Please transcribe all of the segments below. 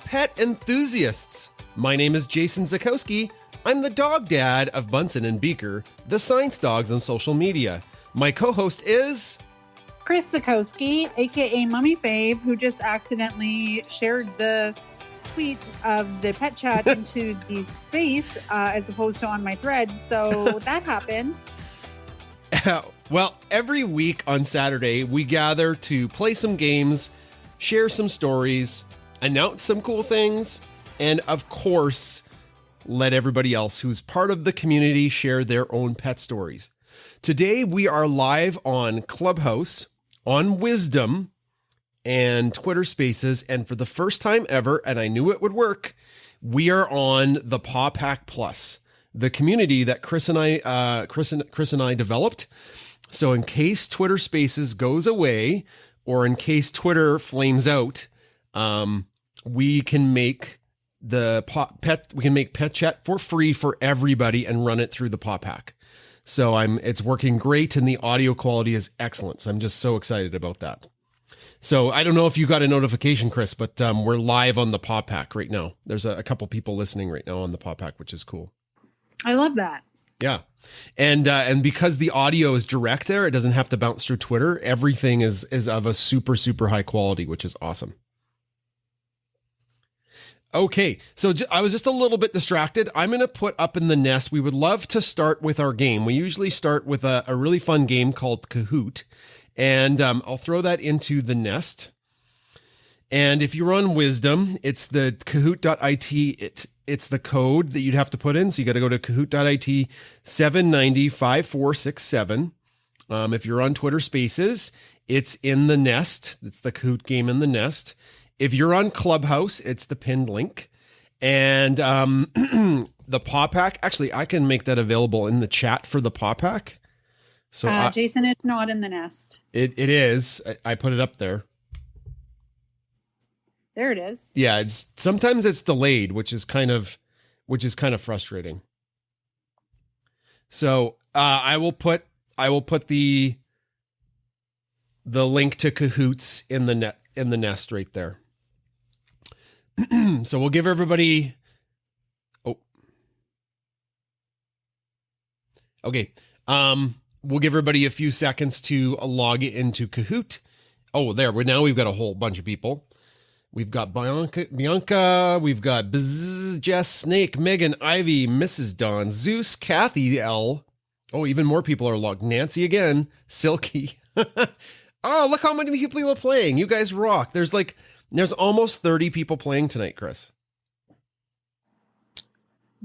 pet enthusiasts. My name is Jason Zakowski. I'm the dog dad of Bunsen and Beaker, the science dogs on social media. My co-host is... Chris Zakowski, aka Mummy Fave, who just accidentally shared the tweet of the pet chat into the space as opposed to on my thread. So that happened. Well, every week on Saturday, we gather to play some games, share some stories, announce some cool things, and of course, let everybody else who's part of the community share their own pet stories. Today, we are live on Clubhouse, on Wisdom, and Twitter Spaces, and for the first time ever, and I knew it would work, we are on the Pawpack Plus, the community that Chris and I developed. So in case Twitter Spaces goes away, or in case Twitter flames out, we can make pet chat for free for everybody and run it through the Pawpack. So it's working great and the audio quality is excellent. So I'm just so excited about that. So I don't know if you got a notification, Chris, but we're live on the Pawpack right now. There's a couple people listening right now on the Pawpack, which is cool. I love that. Yeah. And because the audio is direct there, it doesn't have to bounce through Twitter. Everything is of a super, super high quality, which is awesome. Okay, so I was just a little bit distracted. I'm going to put up in the nest. We would love to start with our game. We usually start with a really fun game called Kahoot, and I'll throw that into the nest. And if you're on Wisdom, it's the Kahoot.it. It's the code that you'd have to put in. So you got to go to Kahoot.it 790-5467. If you're on Twitter Spaces, it's in the nest. It's the Kahoot game in the nest. If you're on Clubhouse, it's the pinned link. And the Pawpack, actually, I can make that available in the chat for the Pawpack. So Jason is not in the nest. It is. I put it up there. There it is. Yeah, sometimes it's delayed, which is kind of frustrating. So I will put the link to Kahoots in the nest right there. So we'll give everybody. Oh, okay. We'll give everybody a few seconds to log into Kahoot. Oh, there. Now we've got a whole bunch of people. We've got Bianca, we've got Bzz, Jess, Snake, Megan, Ivy, Mrs. Dawn, Zeus, Kathy L. Oh, even more people are logged. Nancy again, Silky. Oh, look how many people are playing. You guys rock. There's almost 30 people playing tonight, Chris.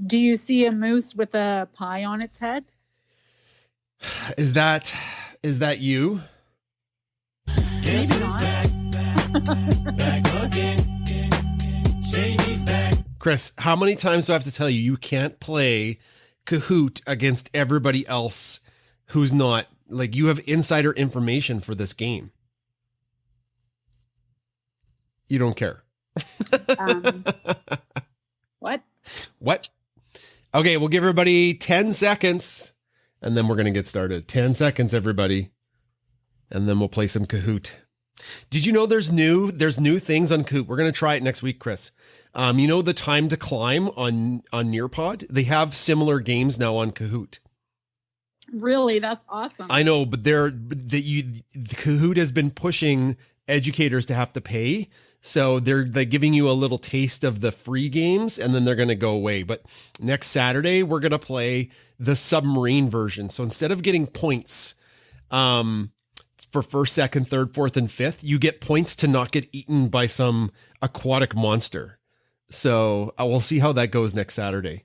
Do you see a moose with a pie on its head? Is that you? Maybe not. Chris, how many times do I have to tell you you can't play Kahoot against everybody else who's not, like, you have insider information for this game? You don't care. What? Okay, we'll give everybody 10 seconds and then we're going to get started. 10 seconds, everybody. And then we'll play some Kahoot. Did you know there's new things on Kahoot? We're going to try it next week, Chris. You know the time to climb on Nearpod? They have similar games now on Kahoot. Really? That's awesome. I know, but Kahoot has been pushing educators to have to pay. So they're giving you a little taste of the free games and then they're going to go away. But next Saturday, we're going to play the submarine version. So instead of getting points, for first, second, third, fourth, and fifth, you get points to not get eaten by some aquatic monster. So we'll see how that goes next Saturday.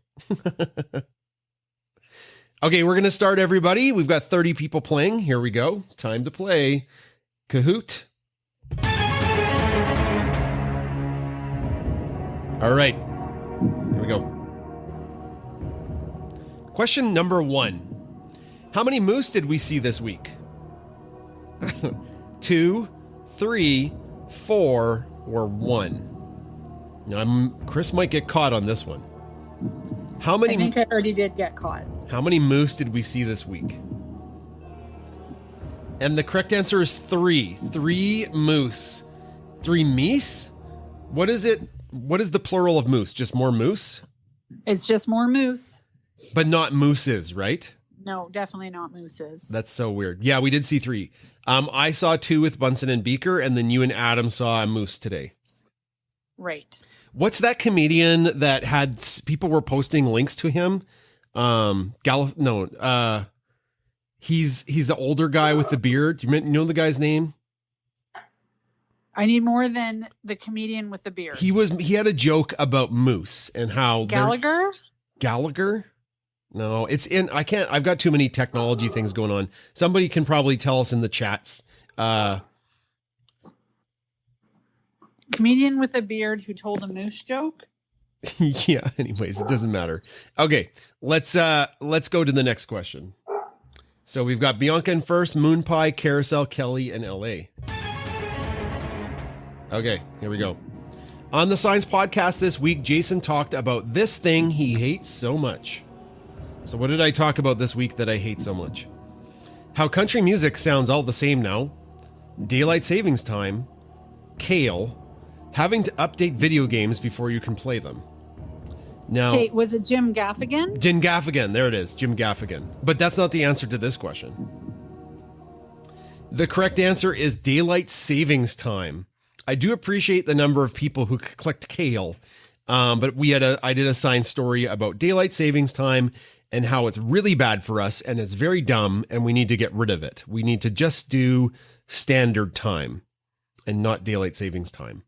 Okay, we're going to start, everybody. We've got 30 people playing. Here we go. Time to play Kahoot. All right. Here we go. Question number 1. How many moose did we see this week? 2, 3, 4, or 1? Now, Chris might get caught on this one. I think I already did get caught. How many moose did we see this week? And the correct answer is 3. 3 moose. 3 meese? What is it? what is the plural of moose? Just more moose? It's just more moose. But not mooses, right? No, definitely not mooses. That's so weird. Yeah, we did see 3. I saw 2 with Bunsen and Beaker, and then you and Adam saw a moose today. Right. What's that comedian that had people were posting links to him? He's the older guy with the beard. Do you know the guy's name? I need more than the comedian with the beard. He had a joke about moose and how Gallagher? No, it's in. I've got too many technology things going on. Somebody can probably tell us in the chats. Comedian with a beard who told a moose joke. Yeah. Anyways, it doesn't matter. Okay, let's go to the next question. So we've got Bianca in first, Moon Pie, Carousel, Kelly, and LA. Okay, here we go. On the Science Podcast this week, Jason talked about this thing he hates so much. So what did I talk about this week that I hate so much? How country music sounds all the same now. Daylight savings time. Kale. Having to update video games before you can play them. Now, Okay, was it Jim Gaffigan? Jim Gaffigan, there it is, Jim Gaffigan. But that's not the answer to this question. The correct answer is daylight savings time. I do appreciate the number of people who clicked Kale, but I did a science story about daylight savings time and how it's really bad for us and it's very dumb and we need to get rid of it. We need to just do standard time and not daylight savings time.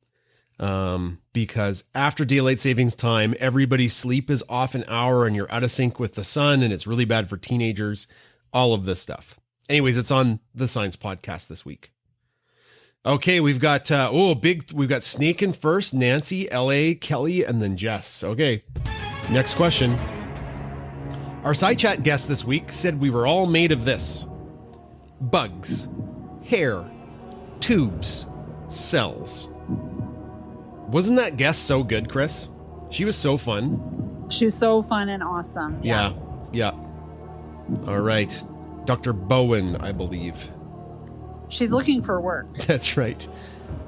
Because after daylight savings time, everybody's sleep is off an hour and you're out of sync with the sun and it's really bad for teenagers, all of this stuff. Anyways, it's on the Science Podcast this week. Okay, we've got, we've got Snake in first, Nancy, LA, Kelly, and then Jess. Okay, next question. Our side chat guest this week said we were all made of this: bugs, hair, tubes, cells. Wasn't that guest so good, Chris? She was so fun. She was so fun and awesome. Yeah. All right. Dr. Bowen, I believe. She's looking for work. That's right.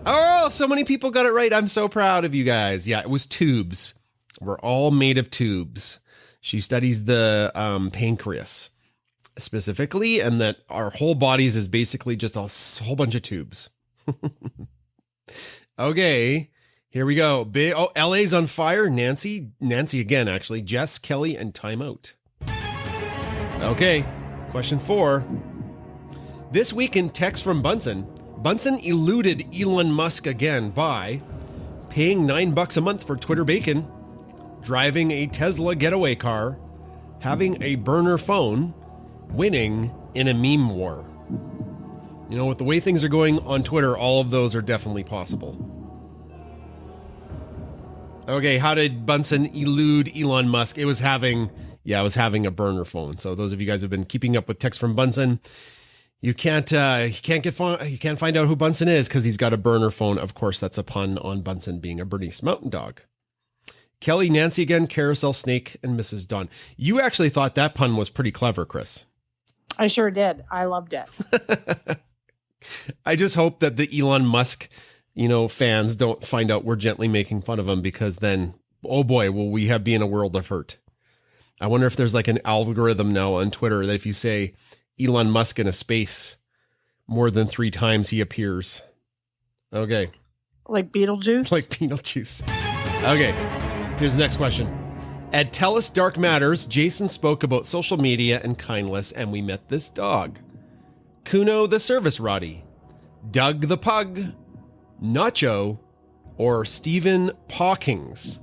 Oh, so many people got it right. I'm so proud of you guys. Yeah, it was tubes. We're all made of tubes. She studies the pancreas specifically, and that our whole bodies is basically just a whole bunch of tubes. Okay, here we go. LA's on fire. Nancy again, actually. Jess, Kelly, and timeout. Okay, question 4. This week in text from Bunsen eluded Elon Musk again by paying $9 a month for Twitter bacon, driving a Tesla getaway car, having a burner phone, winning in a meme war. You know, with the way things are going on Twitter, all of those are definitely possible. Okay, how did Bunsen elude Elon Musk? It was having a burner phone. So those of you guys who have been keeping up with text from Bunsen, you can't find out who Bunsen is because he's got a burner phone. Of course, that's a pun on Bunsen being a Bernese Mountain Dog. Kelly, Nancy again, Carousel, Snake, and Mrs. Dawn. You actually thought that pun was pretty clever, Chris. I sure did. I loved it. I just hope that the Elon Musk, fans don't find out we're gently making fun of him, because then, oh boy, will we be in a world of hurt. I wonder if there's like an algorithm now on Twitter that if you say Elon Musk in a space more than 3 times, he appears. Okay. Like Beetlejuice? Like Beetlejuice. Okay. Here's the next question. At Tell Us Dark Matters, Jason spoke about social media and kindness, and we met this dog. Kuno the service Roddy, Doug the pug, Nacho, or Stephen Pawkings.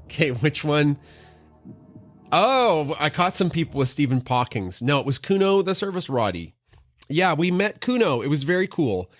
Okay, which one? Oh, I caught some people with Stephen Pawkings. No, it was Kuno the service Roddy. Yeah, we met Kuno. It was very cool.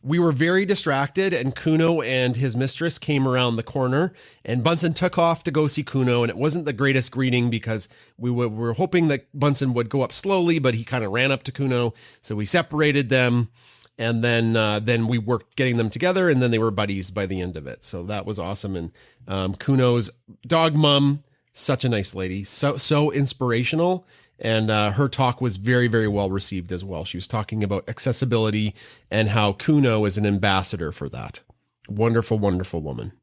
We were very distracted, and Kuno and his mistress came around the corner, and Bunsen took off to go see Kuno, and it wasn't the greatest greeting because we were hoping that Bunsen would go up slowly, but he kind of ran up to Kuno, so we separated them, and then we worked getting them together, and then they were buddies by the end of it. So that was awesome, and Kuno's dog mom, such a nice lady, so inspirational. And her talk was very, very well received as well. She was talking about accessibility and how Kuno is an ambassador for that, Wonderful, wonderful woman.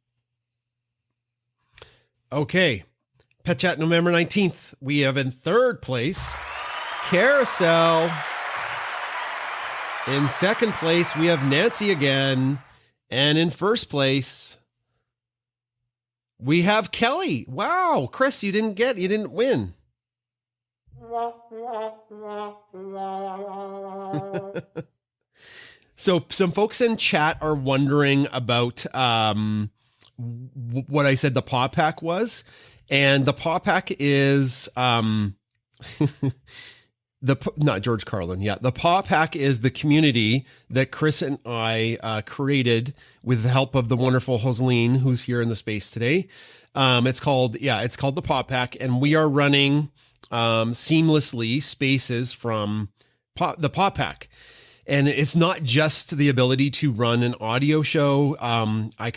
Okay. Pet Chat November 19th. We have in third place, Carousel. In second place, we have Nancy again. And in first place, we have Kelly. Wow, Chris, you didn't win. So some folks in chat are wondering about what I said the paw pack was. And the paw pack is not George Carlin. Yeah. The paw pack is the community that Chris and I created with the help of the wonderful Joseline, who's here in the space today. It's called the paw pack, and we are running seamlessly spaces from the paw pack. And it's not just the ability to run an audio show.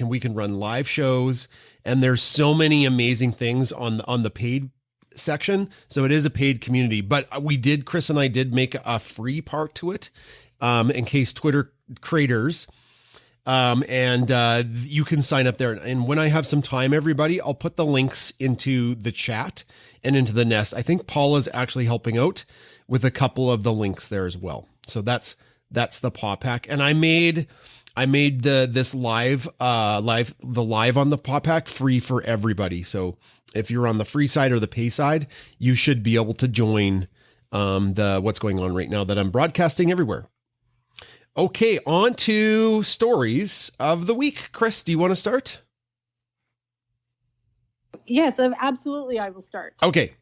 We can run live shows, and there's so many amazing things on the paid section. So it is a paid community, but Chris and I did make a free part to it, in case Twitter creators, and you can sign up there. And when I have some time, everybody, I'll put the links into the chat and into the nest. I think Paula's actually helping out with a couple of the links there as well. So that's the paw pack. And I made this live on the paw pack free for everybody. So if you're on the free side or the pay side, you should be able to join what's going on right now that I'm broadcasting everywhere. Okay, on to stories of the week. Chris, do you want to start? Yes, absolutely. I will start. Okay.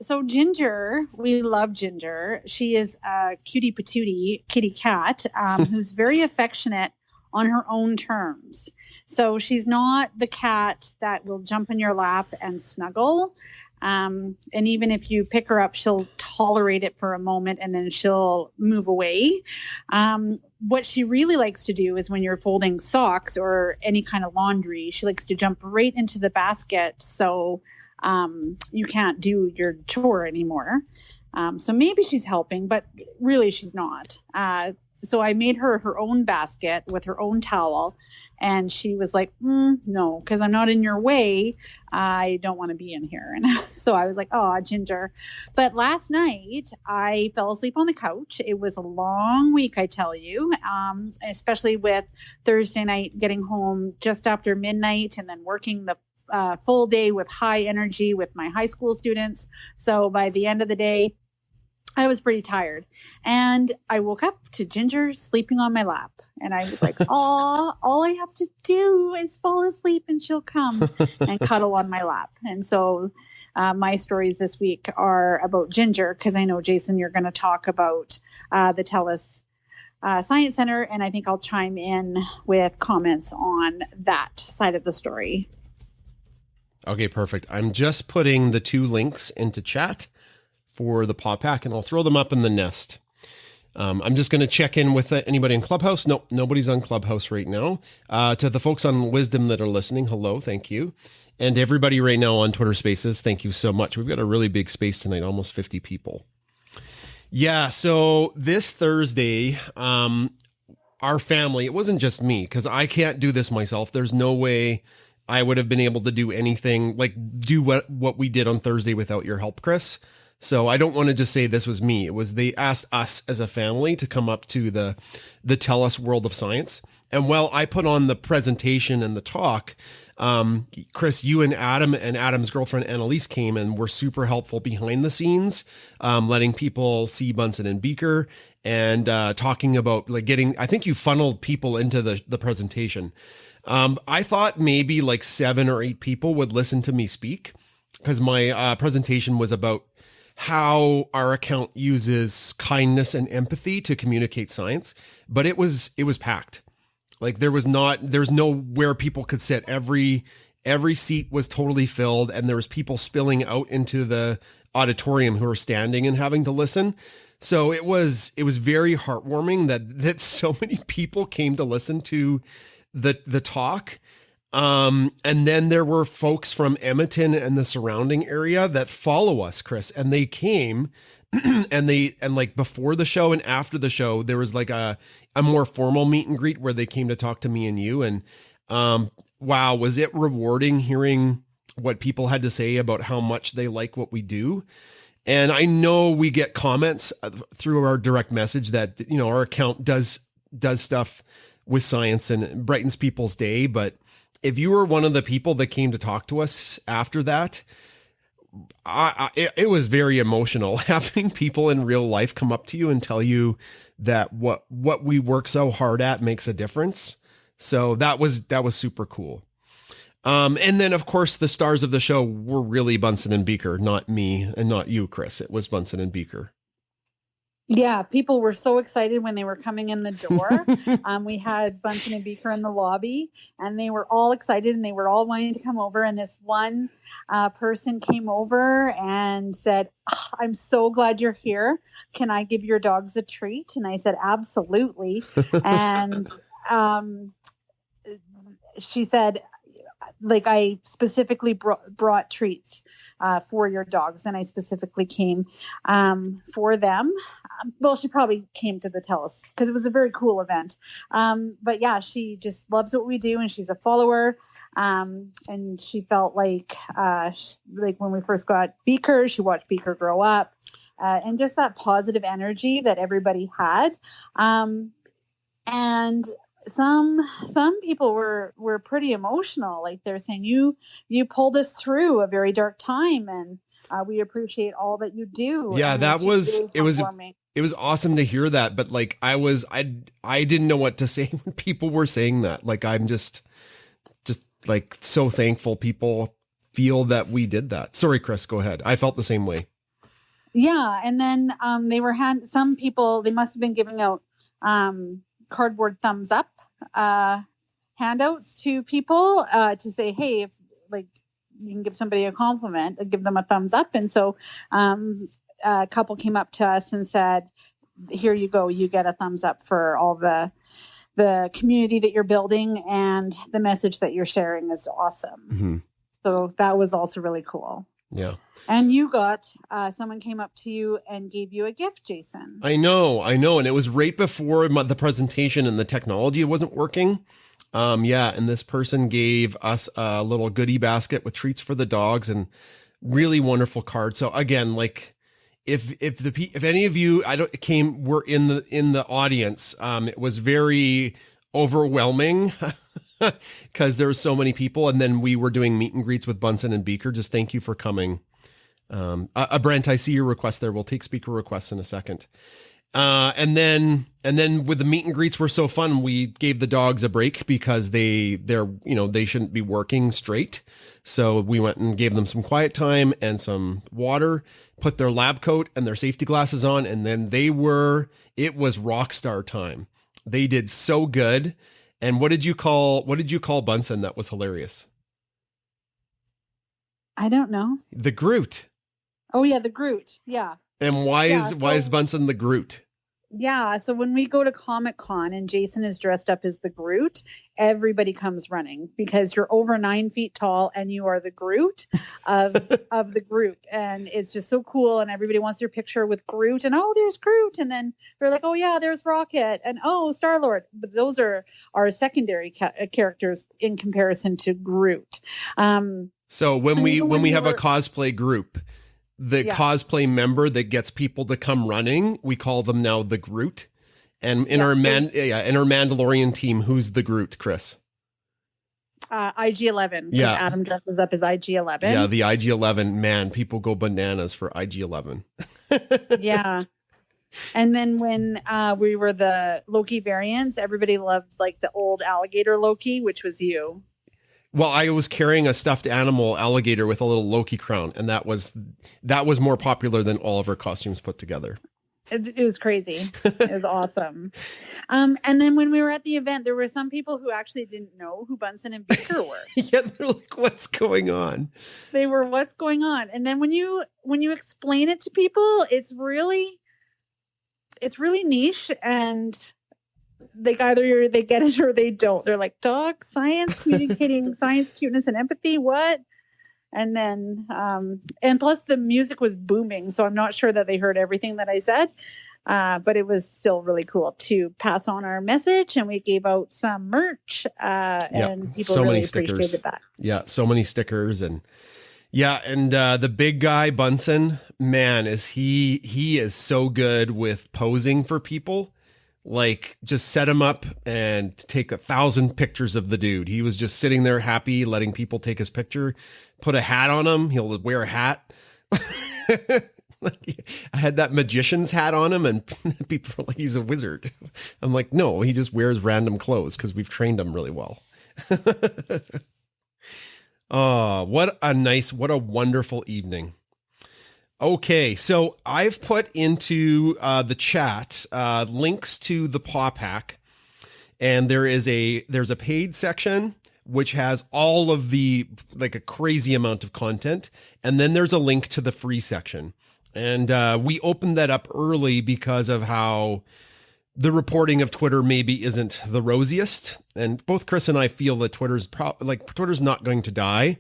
So Ginger, we love Ginger. She is a cutie patootie kitty cat who's very affectionate on her own terms. So she's not the cat that will jump in your lap and snuggle. And even if you pick her up, she'll tolerate it for a moment and then she'll move away. What she really likes to do is when you're folding socks or any kind of laundry, she likes to jump right into the basket. So you can't do your chore anymore. So maybe she's helping, but really she's not. So I made her own basket with her own towel, and she was like, no, because I'm not in your way. I don't want to be in here. And so I was like, oh, Ginger. But last night I fell asleep on the couch. It was a long week, I tell you, especially with Thursday night getting home just after midnight and then working the full day with high energy with my high school students. So by the end of the day, I was pretty tired, and I woke up to Ginger sleeping on my lap, and I was like, oh, all I have to do is fall asleep and she'll come and cuddle on my lap. And so my stories this week are about Ginger, because I know, Jason, you're going to talk about the TELUS Science Center, and I think I'll chime in with comments on that side of the story. Okay, perfect. I'm just putting the two links into chat for the paw pack, and I'll throw them up in the nest. I'm just going to check in with anybody in Clubhouse. Nope, nobody's on Clubhouse right now. To the folks on Wisdom that are listening, hello, thank you. And everybody right now on Twitter Spaces, thank you so much. We've got a really big space tonight, almost 50 people. Yeah, so this Thursday, our family, it wasn't just me, because I can't do this myself. There's no way I would have been able to do anything, like do what we did on Thursday without your help, Chris. So I don't want to just say this was me. It was, they asked us as a family to come up to the TELUS World of Science. And while I put on the presentation and the talk, Chris, you and Adam's girlfriend Annalise came and were super helpful behind the scenes, letting people see Bunsen and Beaker, and talking about like I think you funneled people into the presentation. I thought maybe like 7 or 8 people would listen to me speak, because my presentation was about how our account uses kindness and empathy to communicate science, but it was packed. Like there's nowhere people could sit. Every seat was totally filled, and there was people spilling out into the auditorium who were standing and having to listen. So it was very heartwarming that so many people came to listen to the talk. And then there were folks from Edmonton and the surrounding area that follow us, Chris, and they came and like before the show and after the show, there was like a more formal meet and greet where they came to talk to me and you. And wow, was it rewarding hearing what people had to say about how much they like what we do. And I know we get comments through our direct message that, you know, our account does stuff with science and brightens people's day. But if you were one of the people that came to talk to us after that, it was very emotional having people in real life come up to you and tell you that what we work so hard at makes a difference. So that was super cool. And then of course the stars of the show were really Bunsen and Beaker, not me and not you, Chris. It was Bunsen and Beaker. Yeah, people were so excited when they were coming in the door. We had Bunsen and Beaker in the lobby, and they were all excited, and they were all wanting to come over. And this one person came over and said, "I'm so glad you're here. Can I give your dogs a treat?" And I said, "Absolutely." And she said, like, I specifically brought treats for your dogs, and I specifically came for them. Well, she probably came to the Tellus because it was a very cool event. But yeah, she just loves what we do, and she's a follower. And she felt like when we first got Beaker, she watched Beaker grow up, and just that positive energy that everybody had. And some people were pretty emotional. Like, they're saying, you pulled us through a very dark time, and we appreciate all that you do. Yeah, and that was really it was awesome to hear that. But like, I didn't know what to say when people were saying that. Like, I'm just like so thankful people feel that we did that. Sorry, Chris, go ahead. I felt the same way. Yeah, and then some people, they must have been giving out cardboard thumbs up handouts to people to say, hey, if like you can give somebody a compliment, give them a thumbs up. And so a couple came up to us and said, here you go, you get a thumbs up for all the community that you're building, and the message that you're sharing is awesome. Mm-hmm. So that was also really cool. Yeah. And you got, someone came up to you and gave you a gift, Jason. I know. And it was right before the presentation, and the technology wasn't working. And this person gave us a little goodie basket with treats for the dogs and really wonderful card. So again, like, if any of you were in the audience, it was very overwhelming because there were so many people, and then we were doing meet and greets with Bunsen and Beaker. Just thank you for coming. Brent, I see your request there. We'll take speaker requests in a second. And then with the meet and greets were so fun, we gave the dogs a break because they shouldn't be working straight. So we went and gave them some quiet time and some water, put their lab coat and their safety glasses on. And then it was rock star time. They did so good. And what did you call Bunsen? That was hilarious. I don't know. The Groot. Oh yeah, the Groot. Yeah. And why is Bunsen the Groot? Yeah, so when we go to Comic-Con and Jason is dressed up as the Groot, everybody comes running because you're over 9 feet tall and you are the Groot of the group. And it's just so cool, and everybody wants your picture with Groot, and oh, there's Groot, and then they're like, oh yeah, there's Rocket, and oh, Star-Lord. But those are our secondary characters in comparison to Groot. So when we have a cosplay group, the cosplay member that gets people to come running, we call them now the Groot. And in our Mandalorian team, who's the Groot, Chris? IG-11. Yeah. Adam dresses up as IG-11. Yeah, the IG-11. Man, people go bananas for IG-11. Yeah. And then when we were the Loki variants, everybody loved like the old alligator Loki, which was you. Well, I was carrying a stuffed animal alligator with a little Loki crown, and that was more popular than all of our costumes put together. It was crazy. It was awesome. And then when we were at the event, there were some people who actually didn't know who Bunsen and Beaker were. Yeah, they're like, what's going on? They were, what's going on? And then when you explain it to people, it's really niche, and like either they get it or they don't. They're like, dog science, communicating science, cuteness, and empathy. What? And then, and plus the music was booming. So I'm not sure that they heard everything that I said. But it was still really cool to pass on our message, and we gave out some merch, and people really appreciated that. Yeah, so many stickers, and the big guy Bunsen, man, he is so good with posing for people. Like, just set him up and take 1,000 pictures of the dude. He was just sitting there happy, letting people take his picture. Put a hat on him. He'll wear a hat. I had that magician's hat on him, and people were like, he's a wizard. I'm like, no, he just wears random clothes because we've trained him really well. Oh, what a wonderful evening. Okay, so I've put into the chat links to the Paw Pack, and there's a paid section which has all of the, like, a crazy amount of content, and then there's a link to the free section. And we opened that up early because of how the reporting of Twitter maybe isn't the rosiest. And both Chris and I feel that Twitter's not going to die,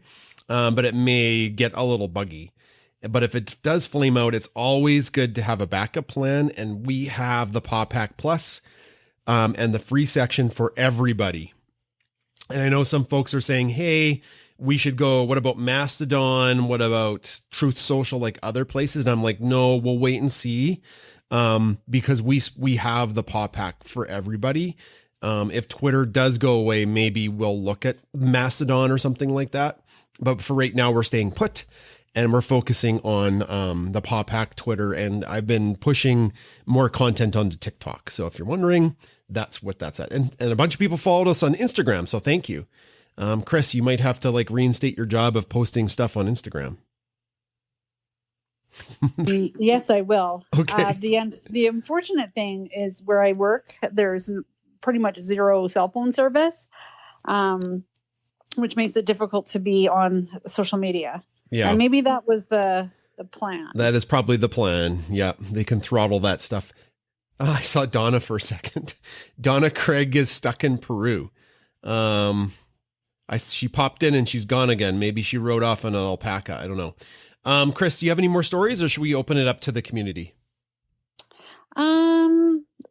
but it may get a little buggy. But if it does flame out, it's always good to have a backup plan. And we have the Paw Pack Plus and the free section for everybody. And I know some folks are saying, hey, we should go, what about Mastodon? What about Truth Social, like other places? And I'm like, no, we'll wait and see, because we have the Paw Pack for everybody. If Twitter does go away, maybe we'll look at Mastodon or something like that. But for right now, we're staying put, and we're focusing on the Paw Pack Twitter. And I've been pushing more content onto TikTok. So if you're wondering, that's what that's at. And a bunch of people followed us on Instagram, so thank you. Chris, you might have to reinstate your job of posting stuff on Instagram. Yes, I will. Okay. The unfortunate thing is where I work, there's pretty much zero cell phone service, which makes it difficult to be on social media. Yeah. And maybe that was the plan. That is probably the plan. Yeah. They can throttle that stuff. Oh, I saw Donna for a second. Donna Craig is stuck in Peru. She popped in and she's gone again. Maybe she rode off on an alpaca. I don't know. Chris, do you have any more stories, or should we open it up to the community?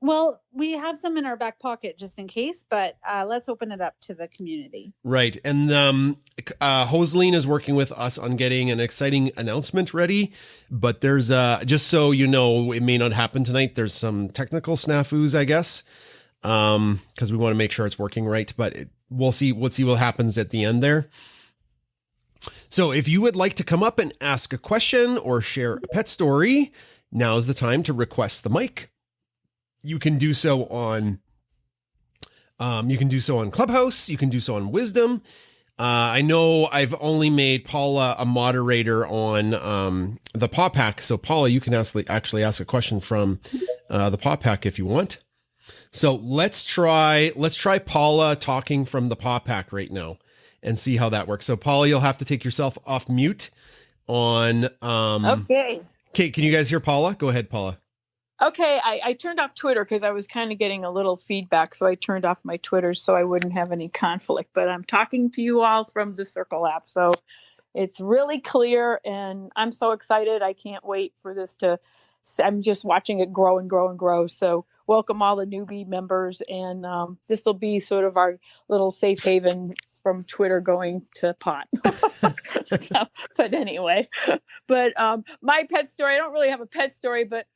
Well, we have some in our back pocket just in case, but let's open it up to the community. Right. And Joseline is working with us on getting an exciting announcement ready, but there's just so you know, it may not happen tonight. There's some technical snafus, I guess, because we want to make sure it's working right, but we'll see what happens at the end there. So if you would like to come up and ask a question or share a pet story, now's the time to request the mic. You can do so on Clubhouse. You can do so on Wisdom. I know I've only made Paula a moderator on the Paw Pack. So Paula, you can actually ask a question from the Paw Pack if you want. So let's try Paula talking from the Paw Pack right now and see how that works. So Paula, you'll have to take yourself off mute on Okay. Okay, can you guys hear Paula? Go ahead, Paula. Okay, I turned off Twitter because I was kind of getting a little feedback, so I turned off my Twitter so I wouldn't have any conflict. But I'm talking to you all from the Circle app, so it's really clear, and I'm so excited. I can't wait for this I'm just watching it grow and grow and grow. So welcome all the newbie members, and this will be sort of our little safe haven from Twitter going to pot. But anyway, my pet story, I don't really have a pet story, but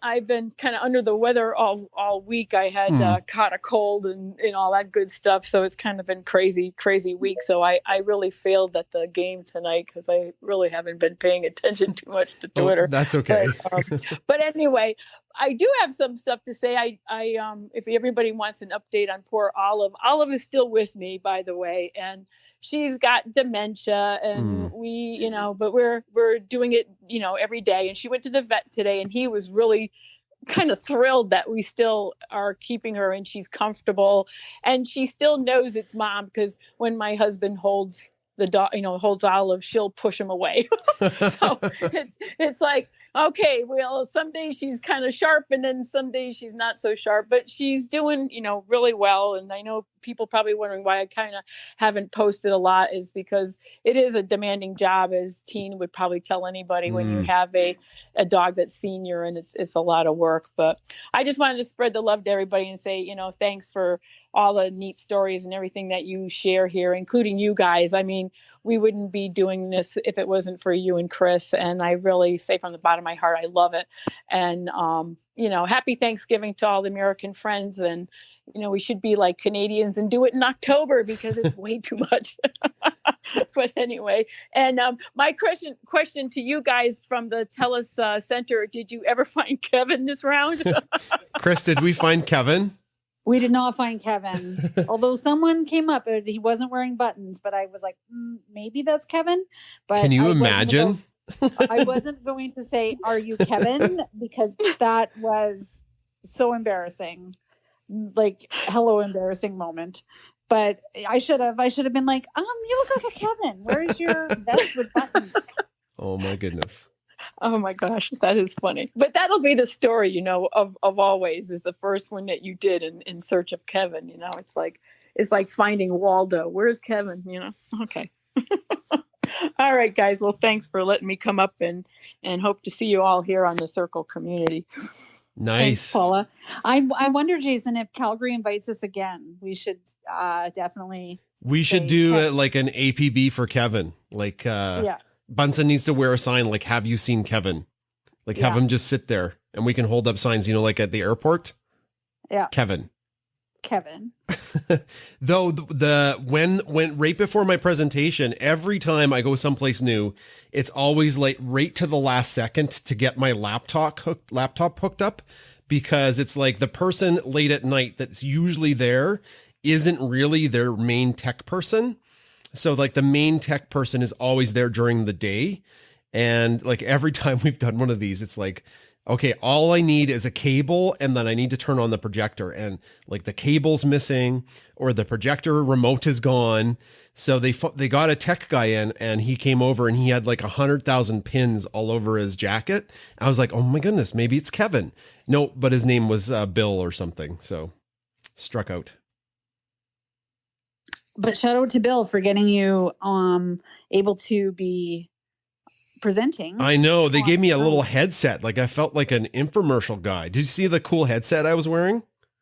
I've been kind of under the weather all week. I had caught a cold and all that good stuff. So it's kind of been crazy week. So I really failed at the game tonight because I really haven't been paying attention too much to Twitter. Oh, that's okay. But anyway, I do have some stuff to say. I if everybody wants an update on poor Olive is still with me, by the way, and she's got dementia, and we, but we're doing it, every day. And she went to the vet today, and he was really kind of thrilled that we still are keeping her and she's comfortable, and she still knows it's mom, because when my husband holds the dog, holds Olive, she'll push him away. So it's like, Okay, well, some days she's kind of sharp and then some days she's not so sharp, but she's doing, really well. And I know people probably wondering why I kind of haven't posted a lot is because it is a demanding job, as Teen would probably tell anybody when you have a dog that's senior, and it's a lot of work. But I just wanted to spread the love to everybody and say, thanks for all the neat stories and everything that you share here, including you guys. I mean, we wouldn't be doing this if it wasn't for you and Chris. And I really say from the bottom of my heart, I love it. And, happy Thanksgiving to all the American friends. And, we should be like Canadians and do it in October because it's way too much. But anyway, and my question to you guys from the TELUS Center, did you ever find Kevin this round? Chris, did we find Kevin? We did not find Kevin, although someone came up and he wasn't wearing buttons, but I was like, maybe that's Kevin. But can you imagine? I wasn't going to say, are you Kevin? Because that was so embarrassing. Like, hello, embarrassing moment. But I should have been like, you look like a Kevin. Where's your vest with buttons? Oh my goodness. Oh my gosh, that is funny. But that'll be the story, of always is the first one that you did in search of Kevin. It's like finding Waldo. Where's Kevin? Okay. All right, guys. Well, thanks for letting me come up and hope to see you all here on the Circle community. Nice. Thanks, Paula. I wonder, Jason, if Calgary invites us again, we should definitely. We should do like an APB for Kevin. Like, Bunsen needs to wear a sign like, have you seen Kevin? Like, have him just sit there and we can hold up signs, like at the airport. Yeah. Kevin. Though when right before my presentation, every time I go someplace new, it's always like right to the last second to get my laptop hooked up, because it's like the person late at night that's usually there isn't really their main tech person. So like the main tech person is always there during the day. And like every time we've done one of these, it's like, okay, all I need is a cable and then I need to turn on the projector, and like the cable's missing or the projector remote is gone. So they got a tech guy in and he came over and he had like 100,000 pins all over his jacket. I was like, oh my goodness, maybe it's Kevin. No, but his name was Bill or something. So struck out. But shout out to Bill for getting you able to be presenting. I know, they gave me a little headset. Like I felt like an infomercial guy. Did you see the cool headset I was wearing?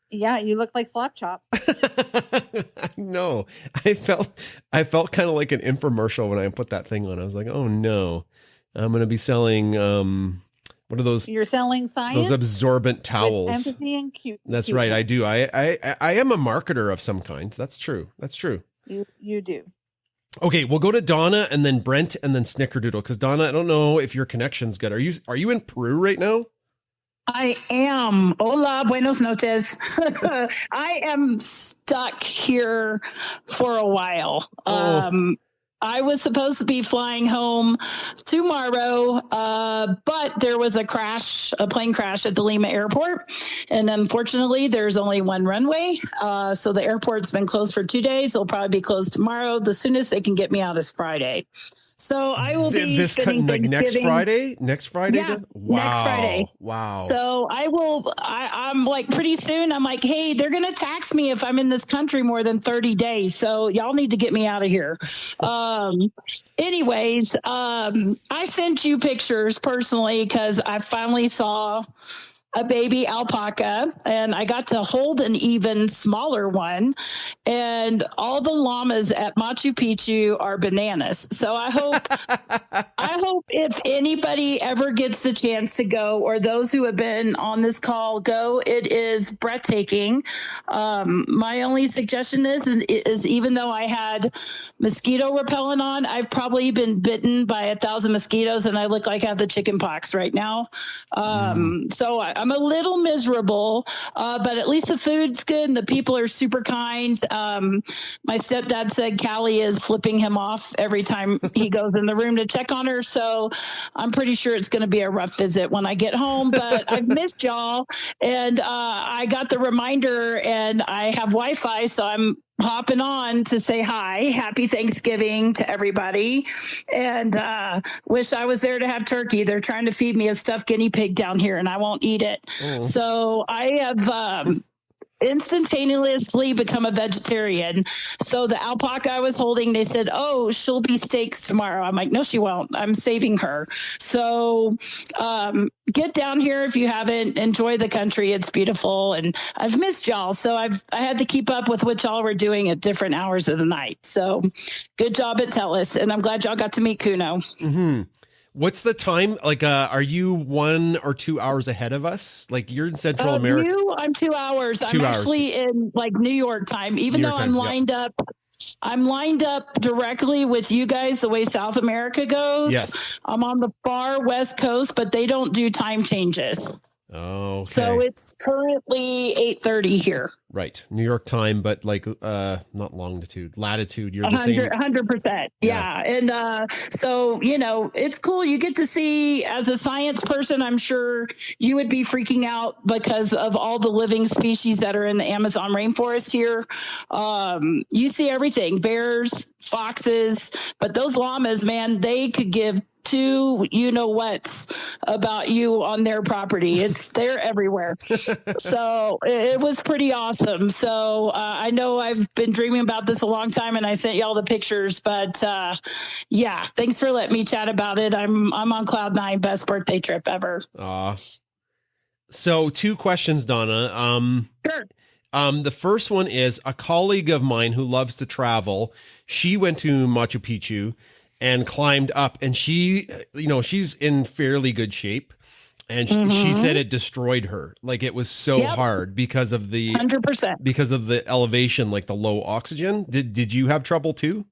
Yeah, you look like Slapchop. No, I felt kind of like an infomercial when I put that thing on. I was like, oh no, I'm going to be selling, what are those? You're selling science? Those absorbent towels. With empathy and cute. That's right. I do. I am a marketer of some kind. That's true. You do. Okay, we'll go to Donna and then Brent and then Snickerdoodle, because Donna, I don't know if your connection's good. Are you in Peru right now? I am. Hola, buenos noches. I am stuck here for a while. Oh. I was supposed to be flying home tomorrow, but there was a plane crash at the Lima airport. And unfortunately, there's only one runway. So the airport's been closed for 2 days. It'll probably be closed tomorrow. The soonest they can get me out is Friday. So I will be spending Thanksgiving. Next Friday? Yeah, wow. next Friday. Wow. So I'm like, pretty soon, I'm like, hey, they're going to tax me if I'm in this country more than 30 days. So y'all need to get me out of here. Anyways, I sent you pictures personally because I finally saw a baby alpaca, and I got to hold an even smaller one. And all the llamas at Machu Picchu are bananas. So I hope if anybody ever gets the chance to go, or those who have been on this call go, it is breathtaking. My only suggestion is even though I had mosquito repellent on, I've probably been bitten by 1,000 mosquitoes, and I look like I have the chicken pox right now. So I'm a little miserable, but at least the food's good and the people are super kind. My stepdad said Callie is flipping him off every time he goes in the room to check on her. So I'm pretty sure it's going to be a rough visit when I get home, but I've missed y'all. And I got the reminder and I have Wi-Fi, so I'm hopping on to say hi. Happy Thanksgiving to everybody. And wish I was there to have turkey. They're trying to feed me a stuffed guinea pig down here, and I won't eat it. Oh. So I have instantaneously become a vegetarian. So the alpaca I was holding, they said, oh, she'll be steaks tomorrow. I'm like, no, she won't. I'm saving her. So get down here if you haven't. Enjoy the country. It's beautiful. And I've missed y'all. So I had to keep up with what y'all were doing at different hours of the night. So good job at Telus. And I'm glad y'all got to meet Kuno. Mm-hmm. What's the time? Like, are you 1 or 2 hours ahead of us? Like, you're in Central America. I'm 2 hours. 2 I'm hours. Actually in like New York time, even New though York I'm time, lined up. I'm lined up directly with you guys the way South America goes. Yes. I'm on the far West Coast, but they don't do time changes. Oh, okay. So it's currently 8:30 here. Right. New York time, but like not longitude, latitude. You're the same. 100%. Yeah. And so, you know, it's cool. You get to see, as a science person, I'm sure you would be freaking out because of all the living species that are in the Amazon rainforest here. You see everything, bears, foxes, but those llamas, man, they could give two you-know-whats about you on their property. They're everywhere. So it was pretty awesome. So I know I've been dreaming about this a long time, and I sent y'all the pictures, but yeah, thanks for letting me chat about it. I'm on cloud nine. Best birthday trip ever. So 2 questions, Donna. Sure. The first one is, a colleague of mine who loves to travel, she went to Machu Picchu and climbed up, and she, you know, she's in fairly good shape. And she said it destroyed her. Like, it was so hard because of the 100%. because of the elevation, like the low oxygen. Did you have trouble too?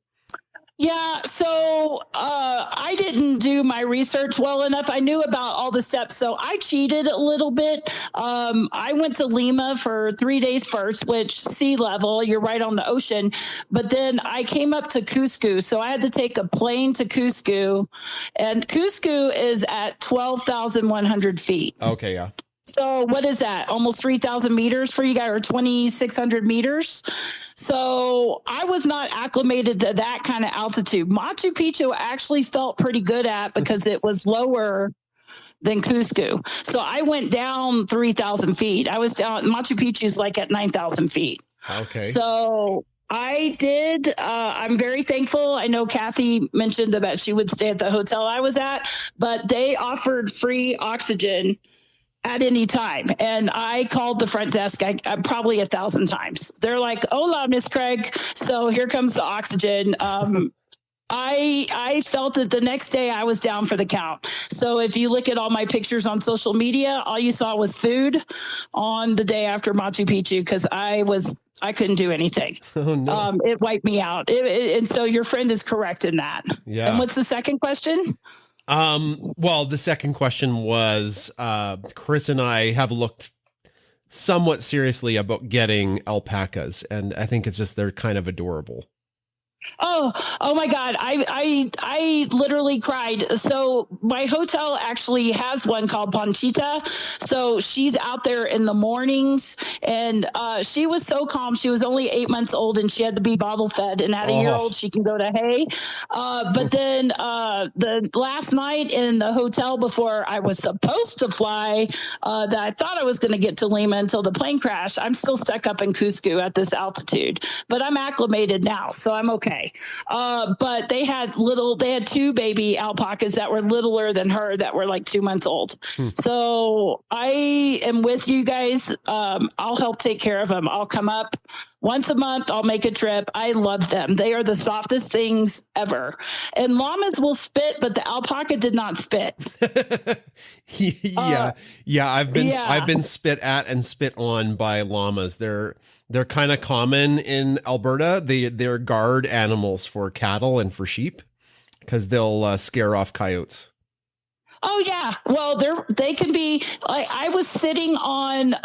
Yeah, so I didn't do my research well enough. I knew about all the steps, so I cheated a little bit. I went to Lima for 3 days first, which sea level, you're right on the ocean. But then I came up to Cusco, so I had to take a plane to Cusco, and Cusco is at 12,100 feet. Okay, yeah. So what is that? Almost 3,000 meters for you guys, or 2,600 meters. So I was not acclimated to that kind of altitude. Machu Picchu actually felt pretty good at, because it was lower than Cusco. So I went down 3,000 feet. I was down, Machu Picchu's like at 9,000 feet. Okay. So I did. I'm very thankful. I know Kathy mentioned that she would stay at the hotel I was at, but they offered free oxygen at any time. And I called the front desk I probably 1,000 times. They're like, hola, Miss Craig. So here comes the oxygen. I felt it the next day. I was down for the count. So if you look at all my pictures on social media, all you saw was food on the day after Machu Picchu, because I couldn't do anything. Oh, no. It wiped me out. And so your friend is correct in that. Yeah. And what's the second question? Well, the second question was, Chris and I have looked somewhat seriously about getting alpacas, and I think it's just, they're kind of adorable. Oh my God. I literally cried. So my hotel actually has one called Panchita. So she's out there in the mornings, and she was so calm. She was only 8 months old, and she had to be bottle fed, and at a year old, she can go to hay. But then the last night in the hotel before I was supposed to fly, that I thought I was going to get to Lima until the plane crashed, I'm still stuck up in Cusco at this altitude, but I'm acclimated now, so I'm okay. But they had 2 baby alpacas that were littler than her, that were like 2 months old. So I am with you guys. I'll help take care of them. I'll come up once a month. I'll make a trip. I love them. They are the softest things ever. And llamas will spit, but the alpaca did not spit. Yeah. I've been spit at and spit on by llamas. They're kind of common in Alberta. They're guard animals for cattle and for sheep, because they'll scare off coyotes. Oh yeah. Well, they can be. I was sitting on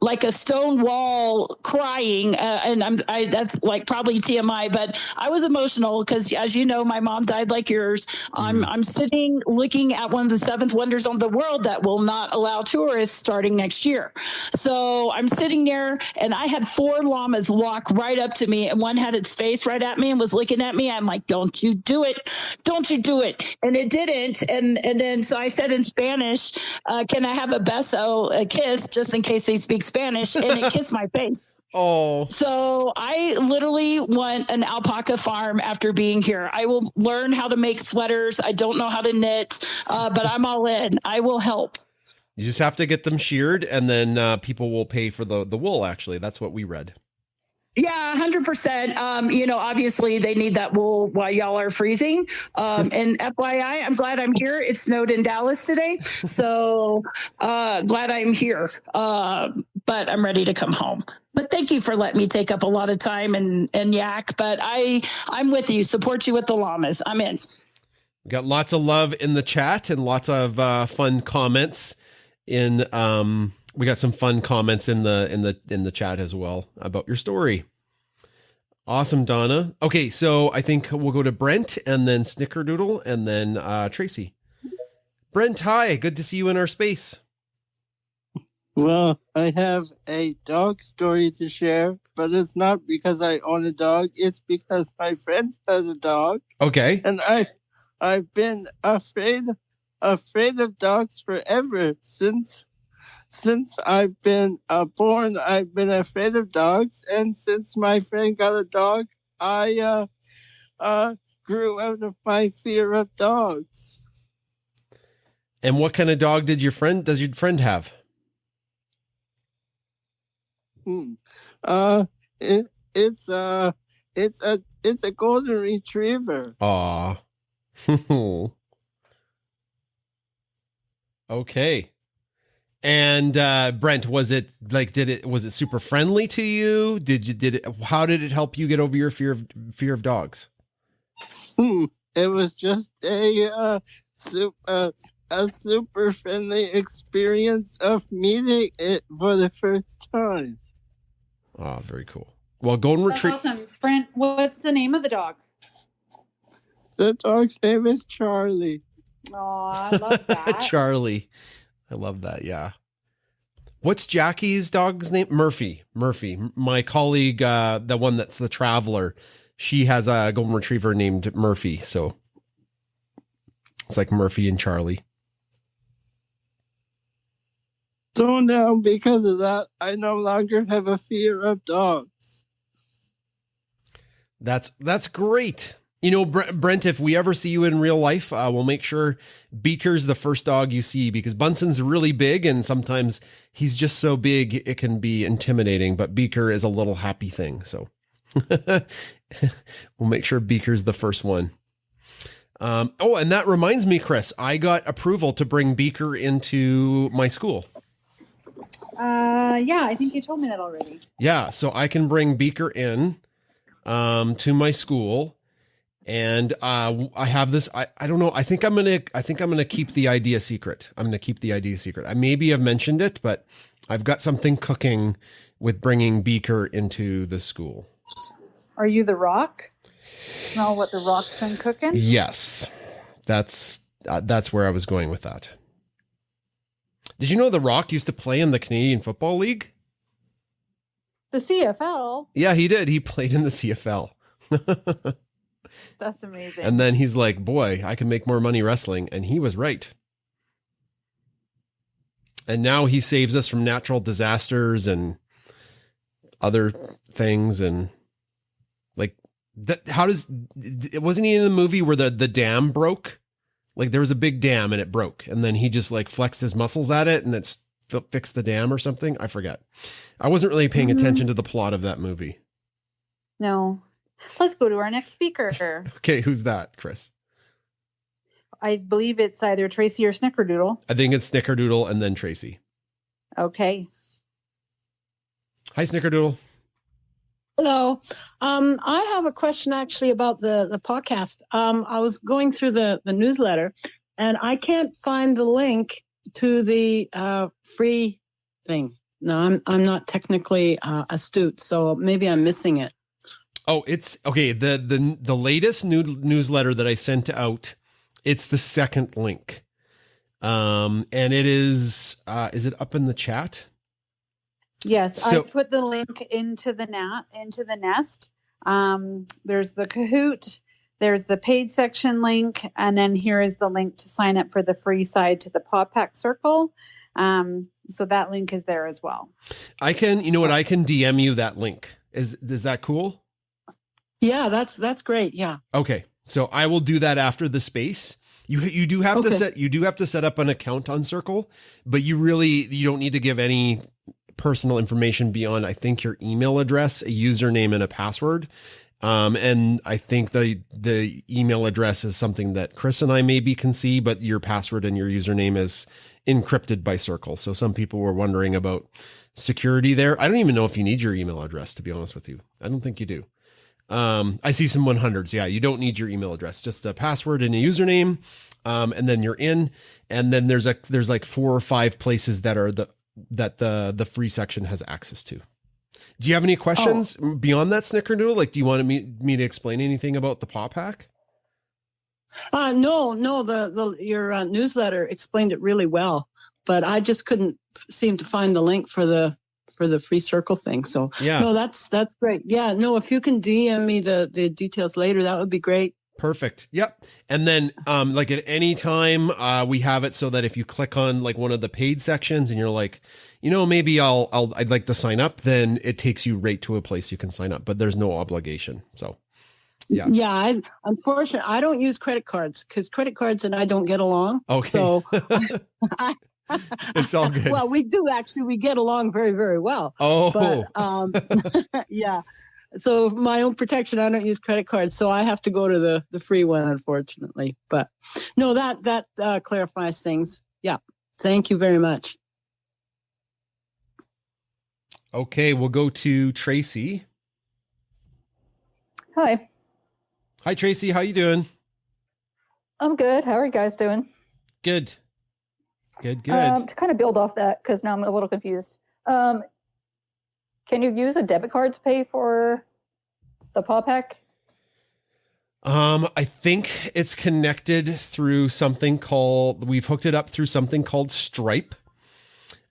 like a stone wall crying, and that's like probably TMI, but I was emotional because, as you know, my mom died like yours. I'm sitting looking at one of the seventh wonders of the world that will not allow tourists starting next year. So I'm sitting there, and I had 4 llamas walk right up to me, and one had its face right at me and was looking at me. I'm like, "Don't you do it! Don't you do it!" And it didn't, and then so I said in Spanish, "Can I have a beso, a kiss, just in case they speak Spanish?" And it kissed my face. Oh, So I literally want an alpaca farm after being here. I will learn how to make sweaters. I don't know how to knit, but I'm all in. I will help. you just have to get them sheared, and then people will pay for the wool. Actually, that's what we read. Yeah, 100%. You know, obviously they need that wool while y'all are freezing. And FYI, I'm glad I'm here. It snowed in Dallas today. So glad I'm here. But I'm ready to come home. But thank you for letting me take up a lot of time and yak. But I'm with you. Support you with the llamas. I'm in. We got lots of love in the chat and lots of fun comments in we got some fun comments in the chat as well about your story. Awesome, Donna. Okay, so I think we'll go to Brent and then Snickerdoodle and then Tracy. Brent, hi. Good to see you in our space. Well, I have a dog story to share, but it's not because I own a dog. It's because my friend has a dog. Okay. And I've been afraid of dogs forever. Since I've been born, I've been afraid of dogs, and since my friend got a dog, I grew out of my fear of dogs. And what kind of dog does your friend have? It's a golden retriever. Aw. Okay. And Brent, was it super friendly to you? How did it help you get over your fear of dogs? It was just a super friendly experience of meeting it for the first time. Oh, very cool. Well, golden retriever. That's awesome. Brent, what's the name of the dog? The dog's name is Charlie. Oh, I love that. Charlie. I love that. Yeah. What's Jackie's dog's name? Murphy. My colleague, the one that's the traveler, she has a golden retriever named Murphy. So it's like Murphy and Charlie. So now, because of that, I no longer have a fear of dogs. That's great. You know, Brent, if we ever see you in real life, we'll make sure Beaker's the first dog you see, because Bunsen's really big and sometimes he's just so big it can be intimidating, but Beaker is a little happy thing. So we'll make sure Beaker's the first one. Oh, and that reminds me, Chris, I got approval to bring Beaker into my school. Yeah, I think you told me that already. Yeah, so I can bring Beaker in to my school. And I have this. I don't know. I think I'm gonna keep the idea secret. I maybe have mentioned it, but I've got something cooking with bringing Beaker into the school. Are you the Rock? Smell what the Rock's been cooking? Yes, that's where I was going with that. Did you know the Rock used to play in the Canadian Football League? The CFL? Yeah, he did. He played in the CFL. That's amazing. And then he's like, boy, I can make more money wrestling. And he was right. And now he saves us from natural disasters and other things. And like, wasn't he in the movie where the dam broke? Like there was a big dam and it broke. And then he just like flexed his muscles at it and it's fixed the dam or something. I forget. I wasn't really paying attention to the plot of that movie. No. Let's go to our next speaker. Okay, who's that, Chris? I believe it's either Tracy or Snickerdoodle. I think it's Snickerdoodle and then Tracy. Okay. Hi, Snickerdoodle. Hello. I have a question actually about the podcast. I was going through the newsletter and I can't find the link to the free thing. No, I'm not technically astute, so maybe I'm missing it. Oh, it's okay. The latest newsletter that I sent out, it's the second link. And it is it up in the chat? Yes, So- I put the link into the nest. There's the Kahoot, there's the paid section link, and then here is the link to sign up for the free side to the Pawpack Circle. So that link is there as well. I can DM you that link. Is that cool? Yeah, that's great. Yeah. Okay. So I will do that after the space. You do have to set up an account on Circle, but you don't need to give any personal information beyond, I think, your email address, a username, and a password. And I think the email address is something that Chris and I maybe can see, but your password and your username is encrypted by Circle. So some people were wondering about security there. I don't even know if you need your email address, to be honest with you. I don't think you do. I see some 100s. Yeah, you don't need your email address, just a password and a username. And then you're in, and then there's like 4 or 5 places that are the free section has access to. Do you have any questions beyond that, Snickerdoodle? Like, do you want me to explain anything about the Pawpack? No, your newsletter explained it really well, but I just couldn't seem to find the link for the free circle thing. So yeah, no, that's great. Yeah, no, if you can DM me the details later, that would be great. Perfect. Yep. And then like at any time we have it so that if you click on like one of the paid sections and you're like, maybe I'd like to sign up, then it takes you right to a place you can sign up, but there's no obligation. So yeah. Yeah, unfortunately, I don't use credit cards because credit cards and I don't get along. Okay. So it's all good. Well, we do actually. We get along very, very well. Oh. But, yeah. So my own protection, I don't use credit cards, so I have to go to the free one, unfortunately. But no, that clarifies things. Yeah. Thank you very much. Okay, we'll go to Tracy. Hi. Hi, Tracy. How you doing? I'm good. How are you guys doing? Good. Good. To kind of build off that, because now I'm a little confused. Can you use a debit card to pay for the Pawpack? I think it's connected through we've hooked it up through something called Stripe.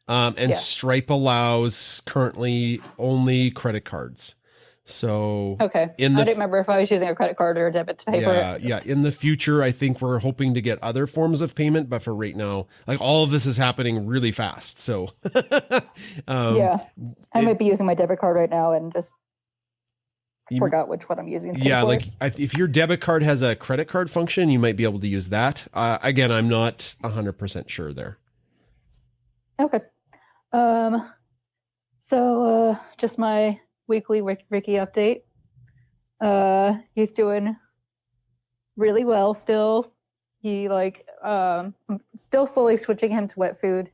Stripe allows currently only credit cards. So okay, I didn't remember if I was using a credit card or a debit to pay for it. Yeah. In the future, I think we're hoping to get other forms of payment, but for right now, like all of this is happening really fast. So I might be using my debit card right now and just forgot which one I'm using. Yeah, like if your debit card has a credit card function, you might be able to use that. Again, I'm not 100% sure there. Okay. So just my weekly Ricky update. He's doing really well still. He still slowly switching him to wet food.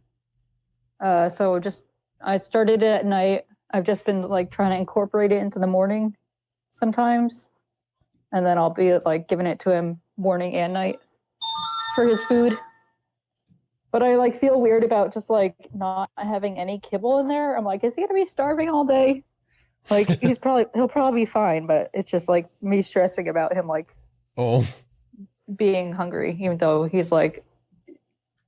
So I started it at night. I've just been trying to incorporate it into the morning sometimes. And then I'll be giving it to him morning and night for his food. But I feel weird about just not having any kibble in there. I'm like, is he gonna be starving all day? He'll probably be fine, but it's just me stressing about him being hungry, even though he's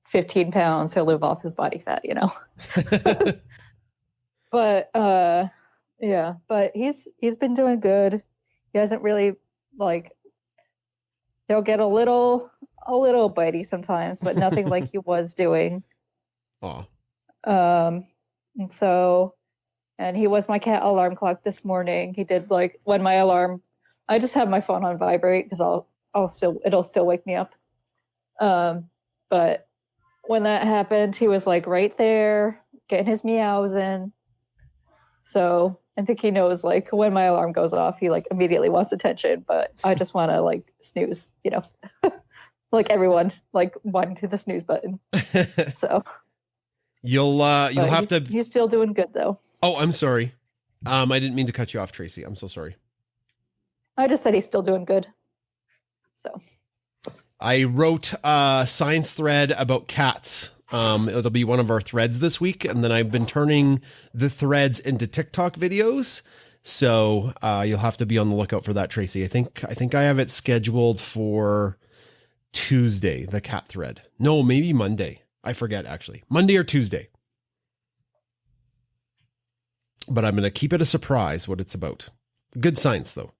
15 pounds, he'll live off his body fat, But but he's been doing good. He hasn't really he'll get a little bitey sometimes, but nothing like he was doing. Aw. And he was my cat alarm clock this morning. He did when my alarm, I just have my phone on vibrate because it'll still wake me up. But when that happened, he was right there getting his meows in. So I think he knows when my alarm goes off, he immediately wants attention, but I just want to snooze, everyone wanting to the snooze button. So you'll have to. He's still doing good though. Oh, I'm sorry. I didn't mean to cut you off, Tracy. I'm so sorry. I just said he's still doing good. So I wrote a science thread about cats. It'll be one of our threads this week, and then I've been turning the threads into TikTok videos. So you'll have to be on the lookout for that, Tracy. I think I have it scheduled for Tuesday, the cat thread. No, maybe Monday. I forget, actually. Monday or Tuesday. But I'm going to keep it a surprise what it's about. Good science, though.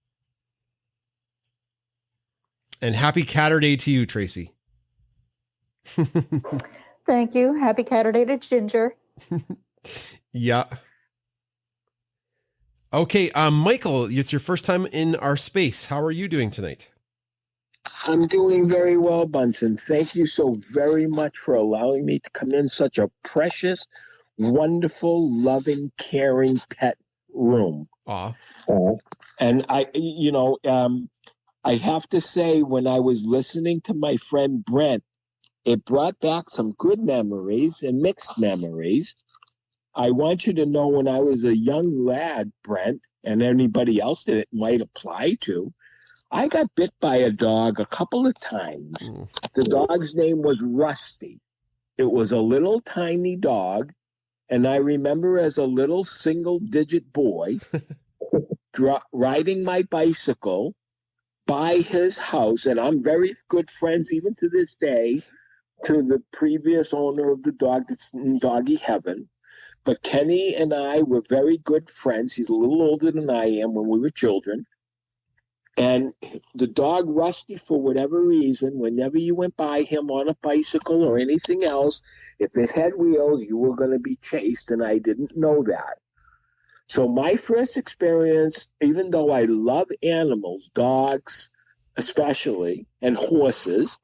And happy Catterday to you, Tracy. Thank you. Happy Catterday to Ginger. Yeah. Okay, Michael, it's your first time in our space. How are you doing tonight? I'm doing very well, Bunsen. Thank you so very much for allowing me to come in such a precious, wonderful, loving, caring pet room. Aw. And I have to say, when I was listening to my friend Brent, it brought back some good memories and mixed memories. I want you to know, when I was a young lad, Brent, and anybody else that it might apply to, I got bit by a dog a couple of times. The dog's name was Rusty. It was a little tiny dog, and I remember as a little single-digit boy riding my bicycle by his house, and I'm very good friends even to this day to the previous owner of the dog that's in doggy heaven. But Kenny and I were very good friends. He's a little older than I am when we were children. And the dog Rusty, for whatever reason, whenever you went by him on a bicycle or anything else, if it had wheels, you were going to be chased, and I didn't know that. So my first experience, even though I love animals, dogs especially, and horses,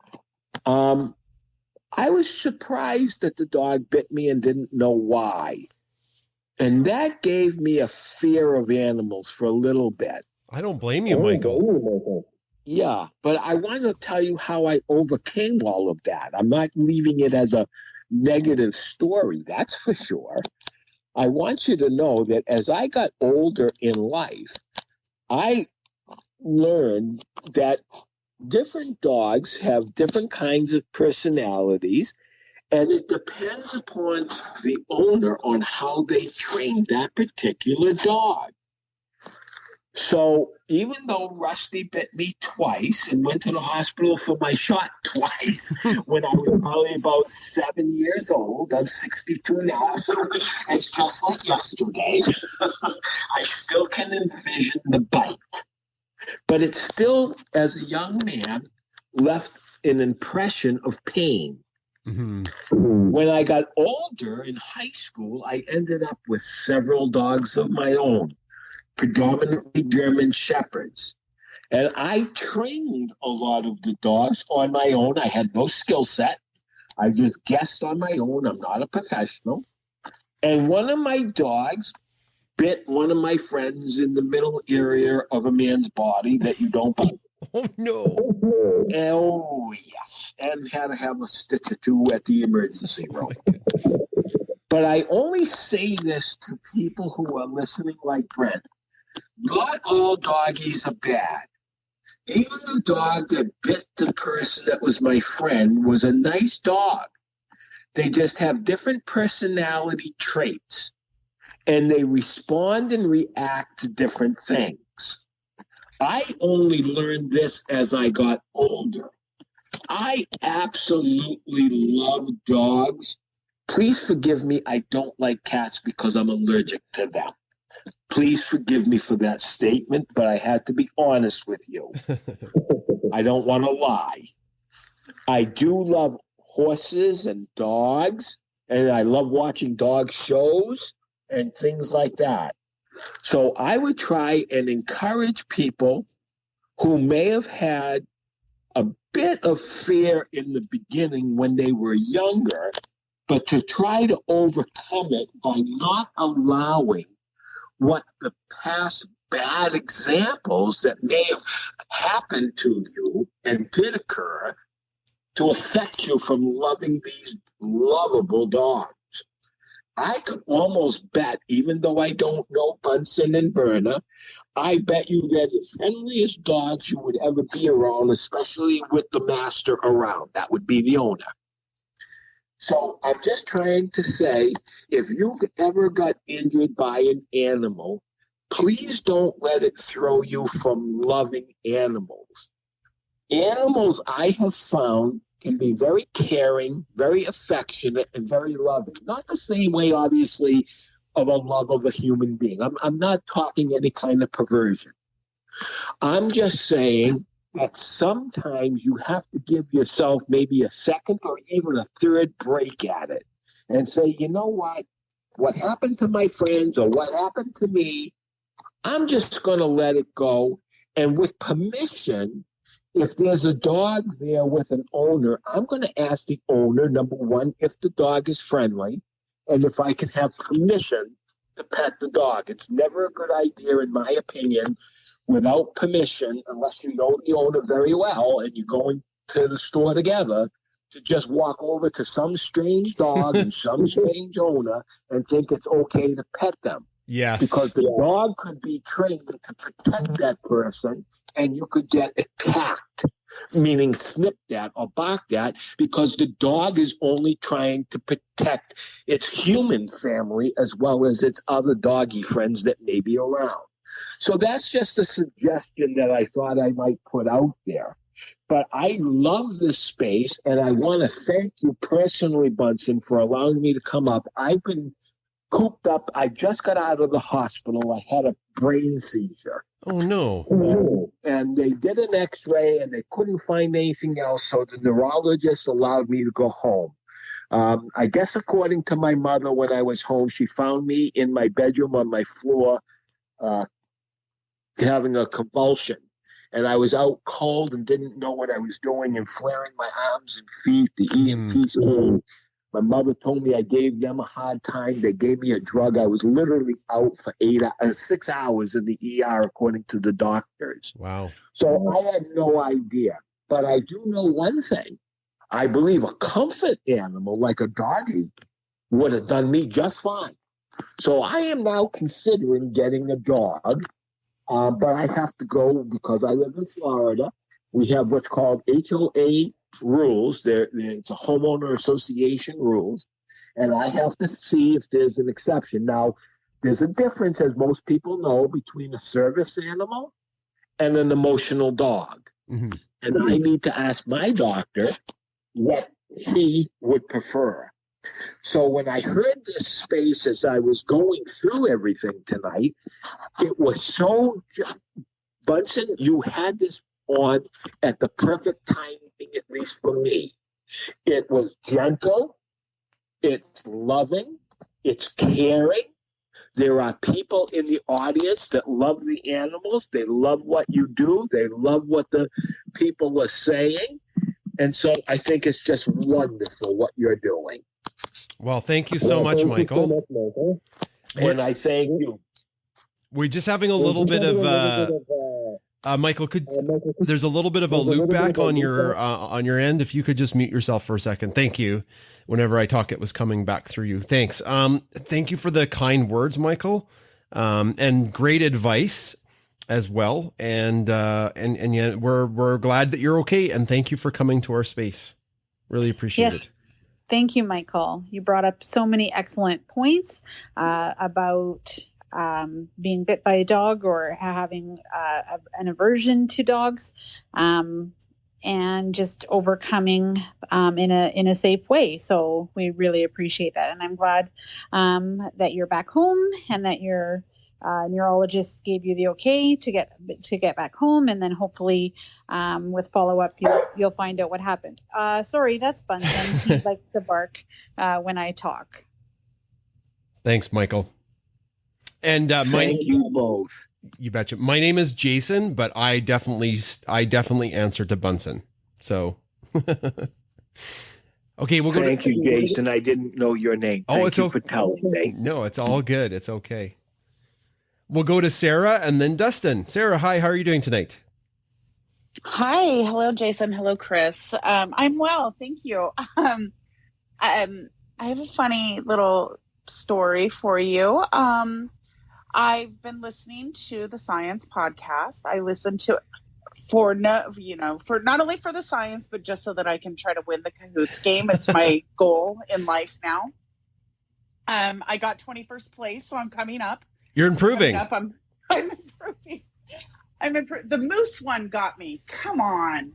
I was surprised that the dog bit me and didn't know why. And that gave me a fear of animals for a little bit. I don't blame you, Michael. Yeah, but I want to tell you how I overcame all of that. I'm not leaving it as a negative story, that's for sure. I want you to know that as I got older in life, I learned that different dogs have different kinds of personalities, and it depends upon the owner on how they train that particular dog. So even though Rusty bit me twice and went to the hospital for my shot twice when I was probably about 7 years old, I'm 62 now, so it's just like yesterday. I still can envision the bite. But it still, as a young man, left an impression of pain. Mm-hmm. When I got older in high school, I ended up with several dogs of my own, predominantly German Shepherds. And I trained a lot of the dogs on my own. I had no skill set. I just guessed on my own. I'm not a professional. And one of my dogs bit one of my friends in the middle area of a man's body that you don't bite. Oh, no. Oh, yes. And had to have a stitch or two at the emergency room. But I only say this to people who are listening like Brent. Not all doggies are bad. Even the dog that bit the person that was my friend was a nice dog. They just have different personality traits, and they respond and react to different things. I only learned this as I got older. I absolutely love dogs. Please forgive me, I don't like cats because I'm allergic to them. Please forgive me for that statement, but I had to be honest with you. I don't want to lie. I do love horses and dogs, and I love watching dog shows and things like that. So I would try and encourage people who may have had a bit of fear in the beginning when they were younger, but to try to overcome it by not allowing what the past bad examples that may have happened to you and did occur to affect you from loving these lovable dogs. I could almost bet, even though I don't know Bunsen and Berna, I bet you they're the friendliest dogs you would ever be around, especially with the master around. That would be the owner. So I'm just trying to say, if you've ever got injured by an animal, please don't let it throw you from loving animals. Animals, I have found, can be very caring, very affectionate, and very loving. Not the same way, obviously, of a love of a human being. I'm not talking any kind of perversion. I'm just saying that sometimes you have to give yourself maybe a second or even a third break at it and say, you know what happened to my friends or what happened to me, I'm just going to let it go. And with permission, if there's a dog there with an owner, I'm going to ask the owner, number one, if the dog is friendly and if I can have permission to pet the dog. It's never a good idea, in my opinion, without permission, unless you know the owner very well and you're going to the store together, to just walk over to some strange dog and some strange owner and think it's okay to pet them. Yes. Because the dog could be trained to protect that person and you could get attacked, meaning snipped at or barked at, because the dog is only trying to protect its human family as well as its other doggy friends that may be around. So that's just a suggestion that I thought I might put out there. But I love this space, and I want to thank you personally, Bunsen, for allowing me to come up. I've been cooped up. I just got out of the hospital. I had a brain seizure. Oh, no. And they did an x-ray, and they couldn't find anything else, so the neurologist allowed me to go home. I guess according to my mother, when I was home, she found me in my bedroom on my floor having a convulsion. And I was out cold and didn't know what I was doing and flaring my arms and feet. The EMTs came. My mother told me I gave them a hard time. They gave me a drug. I was literally out for 6 hours in the ER, according to the doctors. Wow. So I had no idea. But I do know one thing. I believe a comfort animal like a doggy would have done me just fine. So I am now considering getting a dog. But I have to go because I live in Florida. We have what's called HOA rules. It's a homeowner association rules. And I have to see if there's an exception. Now, there's a difference, as most people know, between a service animal and an emotional dog. Mm-hmm. And I need to ask my doctor what he would prefer. So when I heard this space as I was going through everything tonight, it was so, Bunsen, you had this on at the perfect timing, at least for me. It was gentle, it's loving, it's caring. There are people in the audience that love the animals. They love what you do. They love what the people are saying. And so I think it's just wonderful what you're doing. Well, thank you so much, Michael. And I thank you. We're just having a little bit of Michael. There's a little bit of a loop back on your end. If you could just mute yourself for a second, thank you. Whenever I talk, it was coming back through you. Thanks. Thank you for the kind words, Michael, and great advice as well. And yeah, we're glad that you're okay. And thank you for coming to our space. Really appreciate it. Thank you, Michael. You brought up so many excellent points about being bit by a dog or having an aversion to dogs, and just overcoming in a safe way. So we really appreciate that, and I'm glad that you're back home and that your neurologist gave you the okay to get back home, and then hopefully with follow-up you'll find out what happened. Sorry, that's Bunsen. He likes to bark when I talk. Thanks, Michael. And thank you both. You betcha. My name is Jason, but I definitely answer to Bunsen. So okay, we'll go. Thank you, Jason. I didn't know your name. Thank you for telling me. No, it's all good. It's okay. We'll go to Sarah and then Dustin. Sarah, hi. How are you doing tonight? Hi. Hello, Jason. Hello, Chris. I'm well. Thank you. I have a funny little story for you. I've been listening to the science podcast. I listen to it for not only for the science, but just so that I can try to win the Cahoots game. It's my goal in life now. I got 21st place, so I'm coming up. You're improving. I'm improving. The moose one got me. Come on.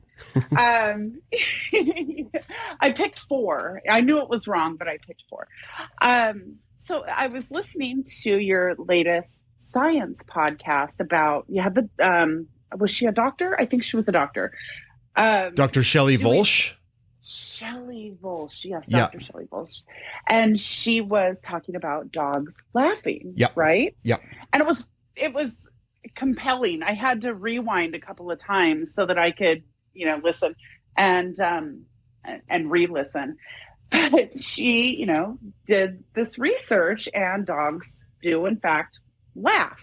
I picked 4. I knew it was wrong, but I picked 4. So I was listening to your latest science podcast about, you had the, was she a doctor? I think she was a doctor. Dr. Shelley Volsch. Shelley Volsch. Yes, Yeah. Dr. Shelley Volsch. And she was talking about dogs laughing. Yep. Right? Yep. And it was compelling. I had to rewind a couple of times so that I could, listen and re-listen. But she, did this research, and dogs do in fact laugh.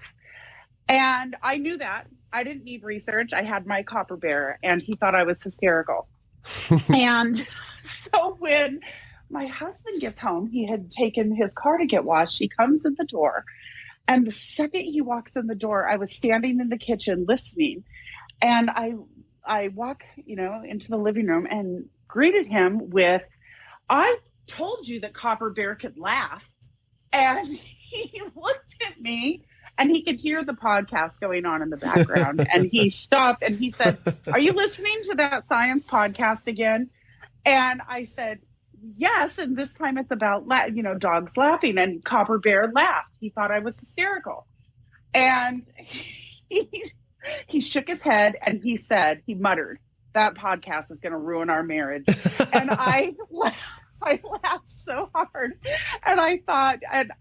And I knew that. I didn't need research. I had my copper bear, and he thought I was hysterical. And so when my husband gets home, he had taken his car to get washed. He comes in the door, and the second he walks in the door, I was standing in the kitchen listening, and I walk, into the living room and greeted him with, "I told you that Copper Bear could laugh." And he looked at me, and he could hear the podcast going on in the background. And he stopped and he said, "Are you listening to that science podcast again?" And I said, "Yes." And this time it's about, dogs laughing, and Copper Bear laughed. He thought I was hysterical. And he shook his head and he muttered, "That podcast is going to ruin our marriage." And I laughed so hard. And I thought, and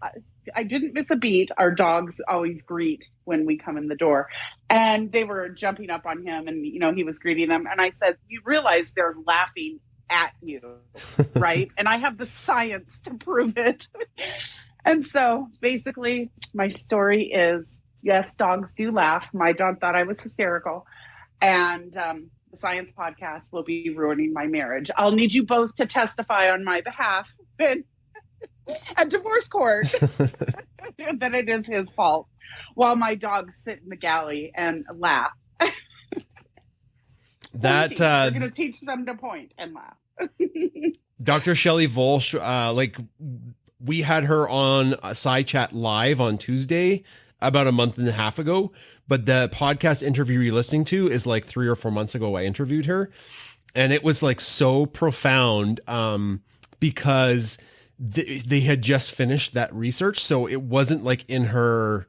I didn't miss a beat. Our dogs always greet when we come in the door. And they were jumping up on him, and, he was greeting them. And I said, "You realize they're laughing at you, right?" And I have the science to prove it. And so basically my story is, yes, dogs do laugh. My dog thought I was hysterical. And the science podcast will be ruining my marriage. I'll need you both to testify on my behalf at divorce court that it is his fault, while my dogs sit in the galley and laugh. That we're going to teach them to point and laugh. Dr. Shelley Volsch, we had her on SciChat Live on Tuesday about a month and a half ago, but the podcast interview you're listening to is like 3 or 4 months ago. I interviewed her, and it was like so profound because they had just finished that research. So it wasn't like in her,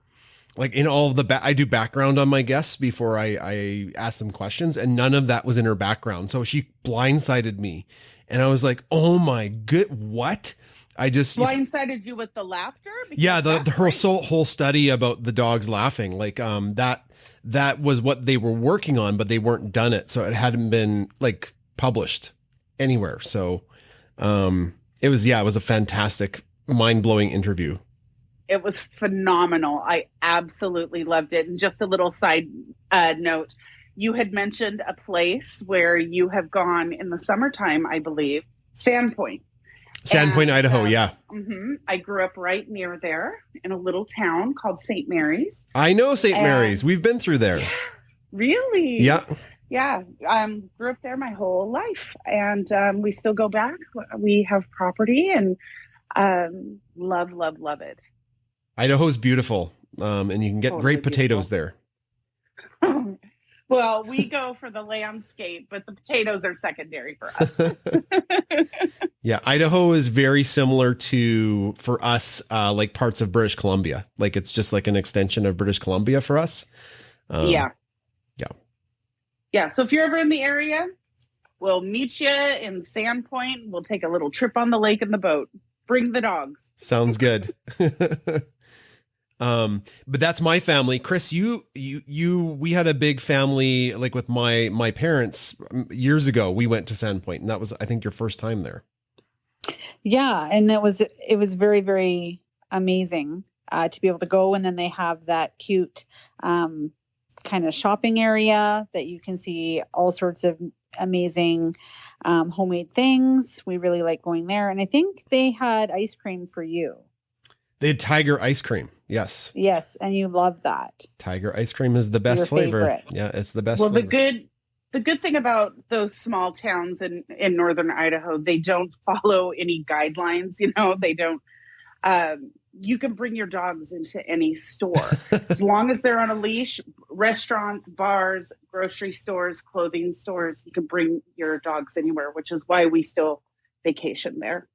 like in all of the, I do background on my guests before I ask them questions, and none of that was in her background. So she blindsided me, and I was like, "Oh my good, what?" I just blindsided you with the laughter. Yeah, the whole study about the dogs laughing, like that was what they were working on, but they weren't done it, so it hadn't been like published anywhere. So it was a fantastic, mind-blowing interview. It was phenomenal. I absolutely loved it. And just a little side note, you had mentioned a place where you have gone in the summertime, I believe, Sandpoint. Idaho, yeah. I grew up right near there in a little town called St. Mary's. I know St. Mary's. We've been through there. Really? Yeah. Yeah. Grew up there my whole life, and we still go back. We have property, and love it. Idaho's beautiful, and you can get great potatoes there. Well, we go for the landscape, but the potatoes are secondary for us. Yeah, Idaho is very similar to, for us, like parts of British Columbia. Like it's just like an extension of British Columbia for us. Yeah. So if you're ever in the area, we'll meet you in Sandpoint. We'll take a little trip on the lake in the boat. Bring the dogs. Sounds good. But that's my family. Chris, we had a big family, like with my parents years ago. We went to Sandpoint, and that was, I think, your first time there. Yeah. And it was very, very amazing to be able to go. And then they have that cute kind of shopping area that you can see all sorts of amazing homemade things. We really like going there. And I think they had ice cream for you. They had tiger ice cream. Yes. Yes, and you love that. Tiger ice cream is the best Your flavor. favorite. Yeah, it's the best Well, flavor. the good thing about those small towns in northern Idaho, they don't follow any guidelines. They don't. You can bring your dogs into any store as long as they're on a leash. Restaurants, bars, grocery stores, clothing stores. You can bring your dogs anywhere, which is why we still vacation there.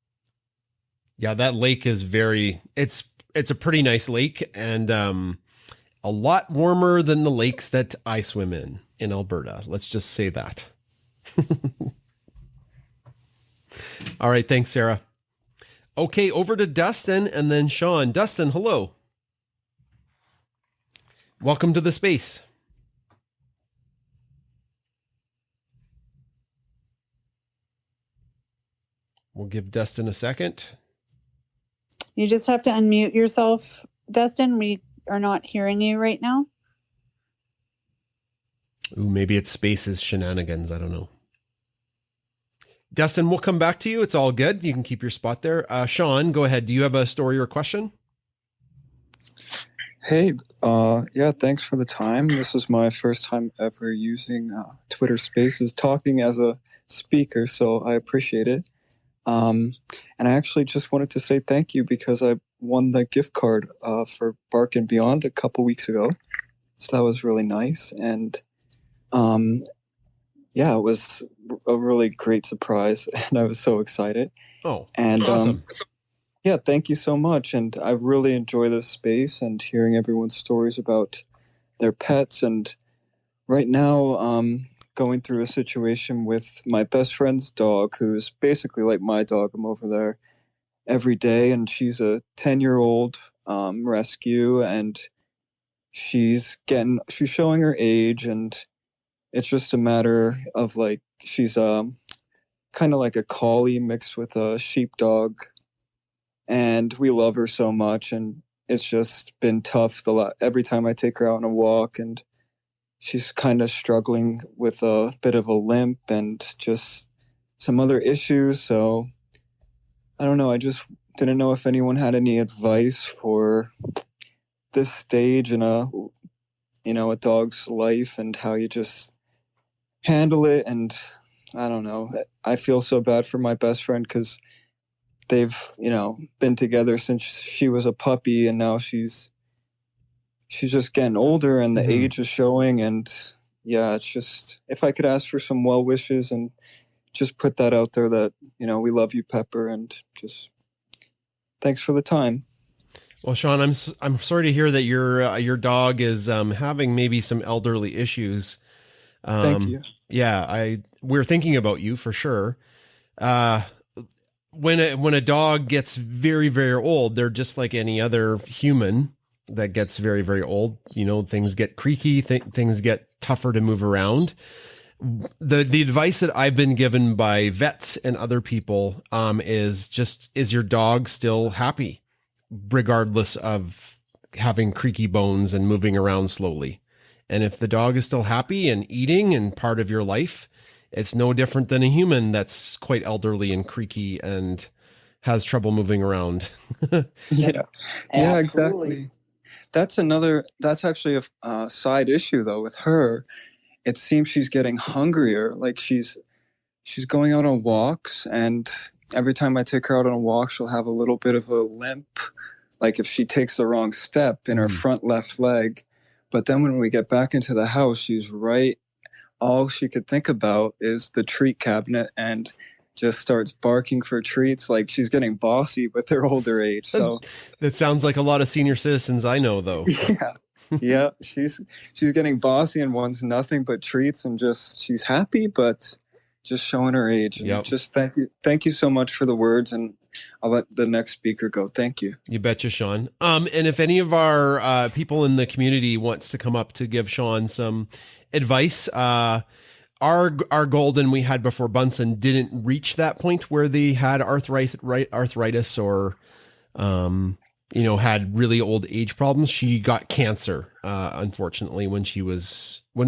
Yeah, that lake is it's a pretty nice lake, and a lot warmer than the lakes that I swim in Alberta. Let's just say that. All right. Thanks, Sarah. Okay. Over to Dustin and then Sean. Dustin, hello. Welcome to the space. We'll give Dustin a second. You just have to unmute yourself, Dustin. We are not hearing you right now. Ooh, maybe it's Space's shenanigans. I don't know. Dustin, we'll come back to you. It's all good. You can keep your spot there. Sean, go ahead. Do you have a story or question? Hey, yeah, thanks for the time. This is my first time ever using Twitter Spaces, talking as a speaker, so I appreciate it. And I actually just wanted to say thank you because I won the gift card for Bark and Beyond a couple weeks ago. So that was really nice. And yeah, it was a really great surprise, and I was so excited. Oh, and awesome. Yeah, thank you so much. And I really enjoy this space and hearing everyone's stories about their pets. And right now, going through a situation with my best friend's dog, who's basically like my dog. I'm over there every day, and she's a 10-year-old rescue, and she's showing her age, and it's just a matter of like she's kind of like a collie mixed with a sheepdog, and we love her so much, and it's just been tough every time I take her out on a walk, and she's kind of struggling with a bit of a limp and just some other issues. So I don't know. I just didn't know if anyone had any advice for this stage in a dog's life and how you just handle it. And I don't know. I feel so bad for my best friend because they've, been together since she was a puppy, and now she's just getting older, and the age is showing. And yeah, it's just, if I could ask for some well wishes and just put that out there that, we love you, Pepper, and just thanks for the time. Well, Sean, I'm sorry to hear that your dog is having maybe some elderly issues. Thank you. Yeah, we're thinking about you for sure. When a dog gets very, very old, they're just like any other human that gets very, very old. Things get creaky, things get tougher to move around. The advice that I've been given by vets and other people is your dog still happy, regardless of having creaky bones and moving around slowly? And if the dog is still happy and eating and part of your life, it's no different than a human that's quite elderly and creaky and has trouble moving around. Yeah, exactly. That's actually a side issue though with her. It seems she's getting hungrier. Like she's going out on walks, and every time I take her out on a walk, she'll have a little bit of a limp, like if she takes the wrong step in her front left leg. But then when we get back into the house, she's right. All she could think about is the treat cabinet and just starts barking for treats. Like she's getting bossy with her older age. So that sounds like a lot of senior citizens I know, though. Yeah, she's getting bossy and wants nothing but treats, and just she's happy, but just showing her age. And just thank you so much for the words, and I'll let the next speaker go. Thank you. You betcha, Sean. And if any of our people in the community wants to come up to give Sean some advice, our golden we had before Bunsen didn't reach that point where they had arthritis or had really old age problems. She got cancer, unfortunately, when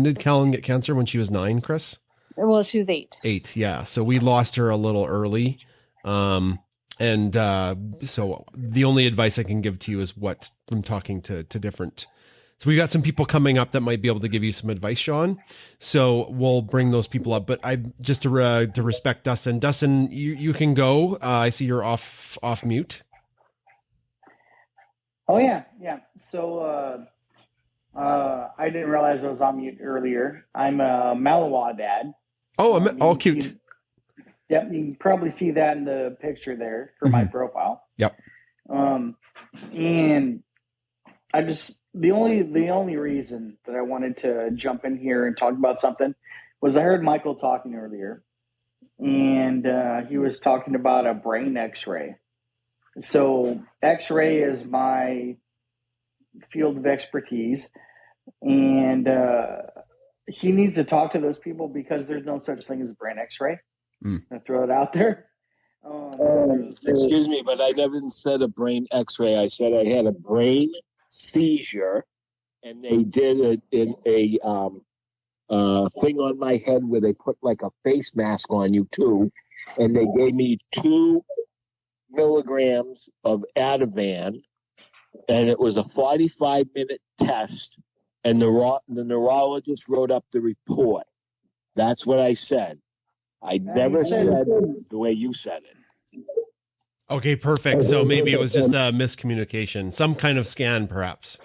did Callan get cancer? When she was 9, Chris? Well, she was 8. 8, yeah. So we lost her a little early. And so the only advice I can give to you is what from talking to different. So we got some people coming up that might be able to give you some advice, Sean. So we'll bring those people up. But I just to respect Dustin. Dustin, you can go. I see you're off mute. Oh yeah. So I didn't realize I was on mute earlier. I'm a Malawa dad. Oh, I'm cute. Yep, you can probably see that in the picture there for my profile. Yep. And I just the only reason that I wanted to jump in here and talk about something was I heard Michael talking earlier, and he was talking about a brain X-ray. So X-ray is my field of expertise, and he needs to talk to those people because there's no such thing as a brain X-ray. I throw it out there. Excuse me, but I never said a brain X-ray. I said I had a brain seizure, and they did it in a thing on my head where they put like a face mask on you too, and they gave me 2 milligrams of Ativan, and it was a 45-minute test, and the neurologist wrote up the report. That's what I said. I never said the way you said it. Okay, perfect. So maybe it was just a miscommunication, some kind of scan, perhaps.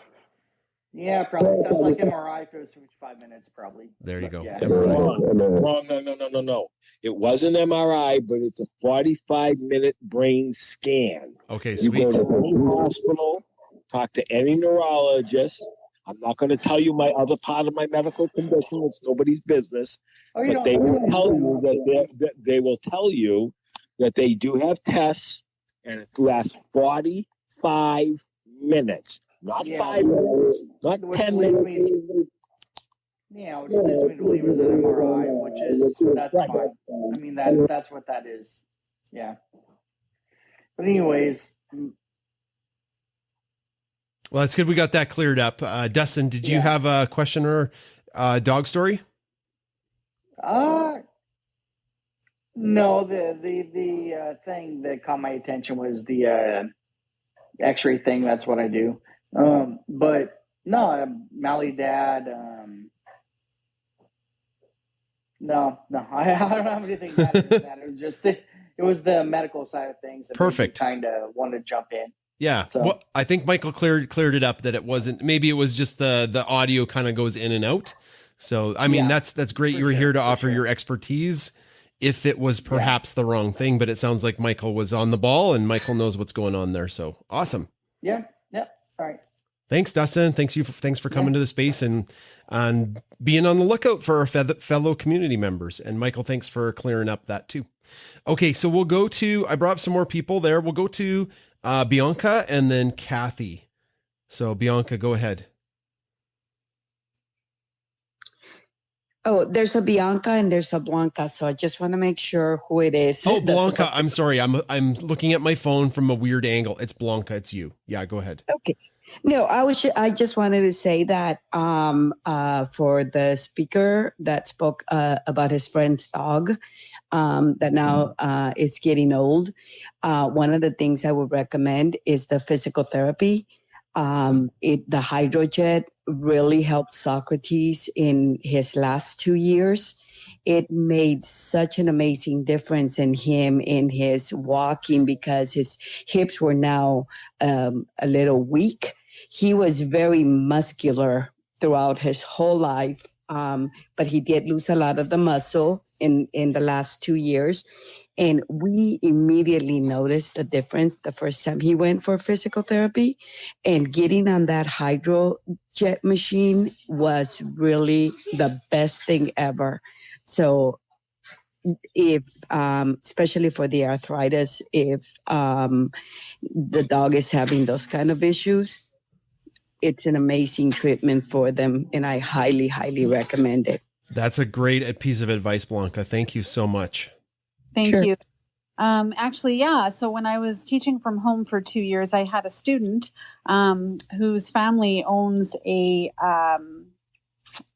Yeah, probably sounds like MRI if it was 5 minutes, probably. There you go. Yeah. MRI. Wrong. No. It wasn't MRI, but it's a 45-minute brain scan. Okay, You go sweet. to any hospital, talk to any neurologist. I'm not going to tell you my other part of my medical condition. It's nobody's business. Oh, But they will tell you that they will tell you that they do have tests, and it lasts 45 minutes, not 5 minutes, not 10 minutes. Yeah, which leads me to believe is an MRI, that's fine. I mean, that's what that is. Yeah. But anyways. Well, that's good. We got that cleared up. Dustin, did you have a question or dog story? No, the thing that caught my attention was the X-ray thing. That's what I do. But no, Mally dad. No, I don't have anything bad to that. It was just it was the medical side of things. And Perfect. Kind of wanted to jump in. Yeah. So. Well, I think Michael cleared it up that it wasn't. Maybe it was just the audio kind of goes in and out. So I mean that's great. You were here to offer your expertise. If it was perhaps the wrong thing, but it sounds like Michael was on the ball and Michael knows what's going on there. So awesome. Yeah. All right. Thanks, Dustin. Thanks for coming to the space and being on the lookout for our fellow community members. And Michael, thanks for clearing up that too. Okay, so we'll go to. I brought up some more people there. We'll go to Bianca and then Kathy. So Bianca, go ahead. Oh, there's a Bianca and there's a Blanca, so I just want to make sure who it is. Oh, Blanca. I'm sorry. I'm looking at my phone from a weird angle. It's Blanca. It's you. Yeah, go ahead. Okay. No, I just wanted to say that for the speaker that spoke about his friend's dog that now is getting old, one of the things I would recommend is the physical therapy. The hydrojet really helped Socrates in his last 2 years. It made such an amazing difference in him in his walking because his hips were now a little weak. He was very muscular throughout his whole life, but he did lose a lot of the muscle in the last 2 years. And we immediately noticed the difference the first time he went for physical therapy, and getting on that hydrojet machine was really the best thing ever. So if, especially for the arthritis, if the dog is having those kind of issues, it's an amazing treatment for them. And I highly, highly recommend it. That's a great piece of advice, Blanca. Thank you so much. Thank you. Actually, yeah. So when I was teaching from home for 2 years, I had a student whose family owns a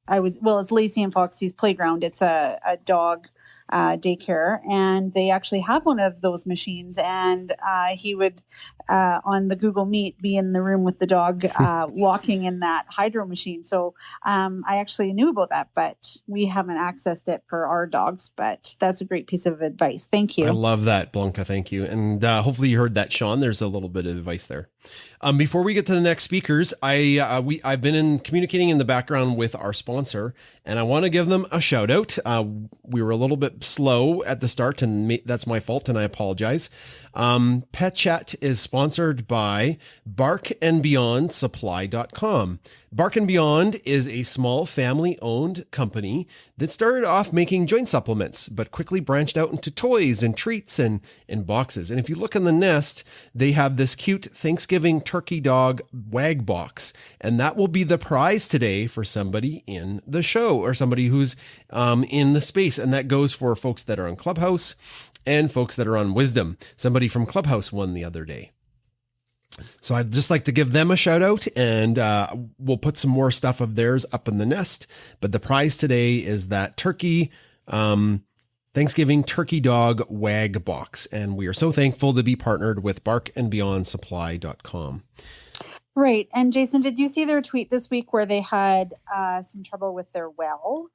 it's Lacey and Foxy's playground. It's a dog daycare, and they actually have one of those machines, and he would on the Google Meet be in the room with the dog walking in that hydro machine. So I actually knew about that, but we haven't accessed it for our dogs. But that's a great piece of advice. Thank you. I love that, Blanca. Thank you. And hopefully you heard that, Sean. There's a little bit of advice there. Before we get to the next speakers, I've been communicating in the background with our sponsor, and I want to give them a shout out. We were a little bit slow at the start, and that's my fault, and I apologize. Pet Chat is sponsored by barkandbeyondsupply.com. Bark and Beyond is a small family-owned company that started off making joint supplements, but quickly branched out into toys and treats and boxes. And if you look in the nest, they have this cute Thanksgiving turkey dog wag box, and that will be the prize today for somebody in the show or somebody who's in the space. And that goes for folks that are on Clubhouse and folks that are on Wisdom. Somebody from Clubhouse won the other day. So I'd just like to give them a shout out, and we'll put some more stuff of theirs up in the nest. But the prize today is that turkey, Thanksgiving turkey dog wag box. And we are so thankful to be partnered with barkandbeyondsupply.com. Right. And Jason, did you see their tweet this week where they had some trouble with their well?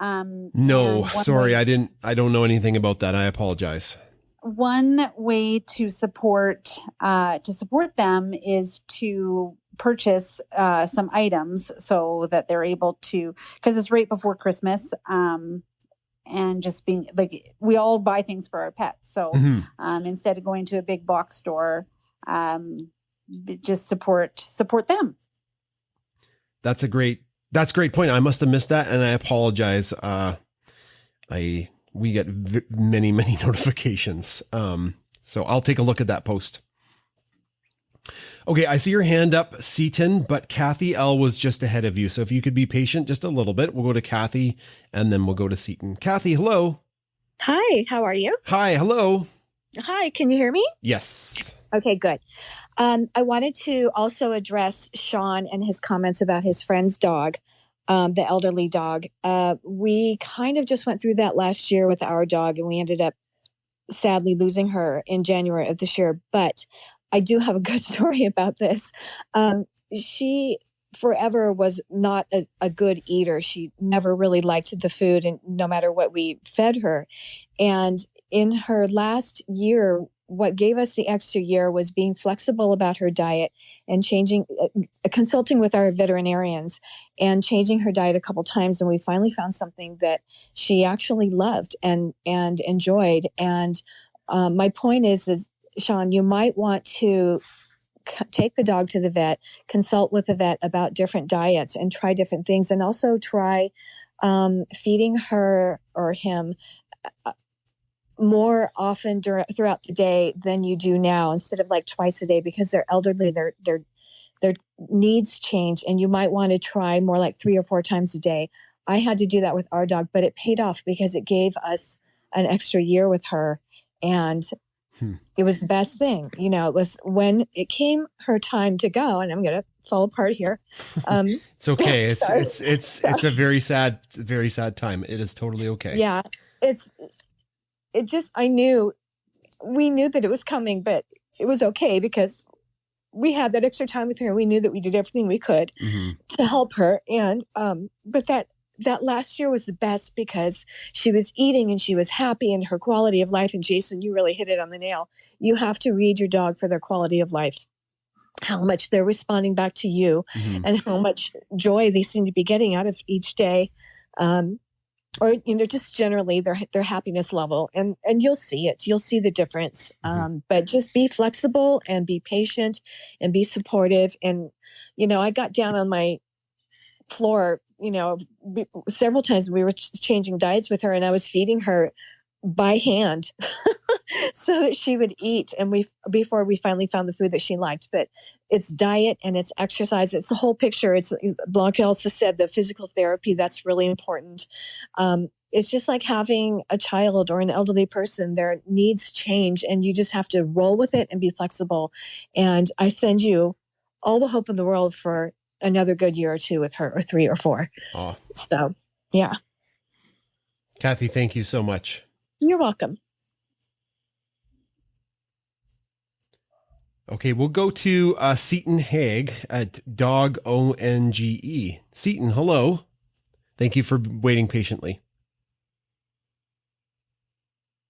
No, sorry. I don't know anything about that. I apologize. One way to support them is to purchase some items so that they're able to, because it's right before Christmas, and just being like, we all buy things for our pets. So instead of going to a big box store, just support them. That's a great point. I must have missed that, and I apologize. We get many notifications. So I'll take a look at that post. Okay, I see your hand up, Seaton, but Kathy L was just ahead of you. So if you could be patient just a little bit, we'll go to Kathy and then we'll go to Seaton. Kathy, hello. Hi, how are you? Hi, hello. Hi, can you hear me? Yes. Okay, good. I wanted to also address Sean and his comments about his friend's dog, the elderly dog. We kind of just went through that last year with our dog, and we ended up sadly losing her in January of this year. But I do have a good story about this. She forever was not a good eater. She never really liked the food, and no matter what we fed her. And in her last year, what gave us the extra year was being flexible about her diet and consulting with our veterinarians and changing her diet a couple times. And we finally found something that she actually loved and enjoyed. And my point is, Sean, you might want to take the dog to the vet, consult with the vet about different diets and try different things. And also try feeding her or him more often throughout the day than you do now, instead of like twice a day, because they're elderly, their needs change, and you might want to try more like 3 or 4 times a day. I had to do that with our dog, but it paid off because it gave us an extra year with her, and it was the best thing. You know, it was when it came her time to go, and I'm going to fall apart here. It's okay. It's a very sad time. It is totally okay. Yeah, we knew that it was coming, but it was okay because we had that extra time with her. We knew that we did everything we could to help her. And, but that last year was the best because she was eating and she was happy, and her quality of life. And Jason, you really hit it on the nail. You have to read your dog for their quality of life, how much they're responding back to you and how much joy they seem to be getting out of each day. Or, you know, just generally their happiness level, and you'll see it. You'll see the difference. But just be flexible and be patient and be supportive. And, you know, I got down on my floor, you know, several times. We were changing diets with her, and I was feeding her by hand so that she would eat. And before we finally found the food that she liked. But it's diet and it's exercise. It's the whole picture. It's Blanca also said the physical therapy, that's really important. It's just like having a child or an elderly person. Their needs change, and you just have to roll with it and be flexible. And I send you all the hope in the world for another good year or two with her, or 3 or 4. Oh, So, yeah. Kathy, thank you so much. You're welcome. Okay, we'll go to Seaton Haig at Dog ONGE. Seaton, hello. Thank you for waiting patiently.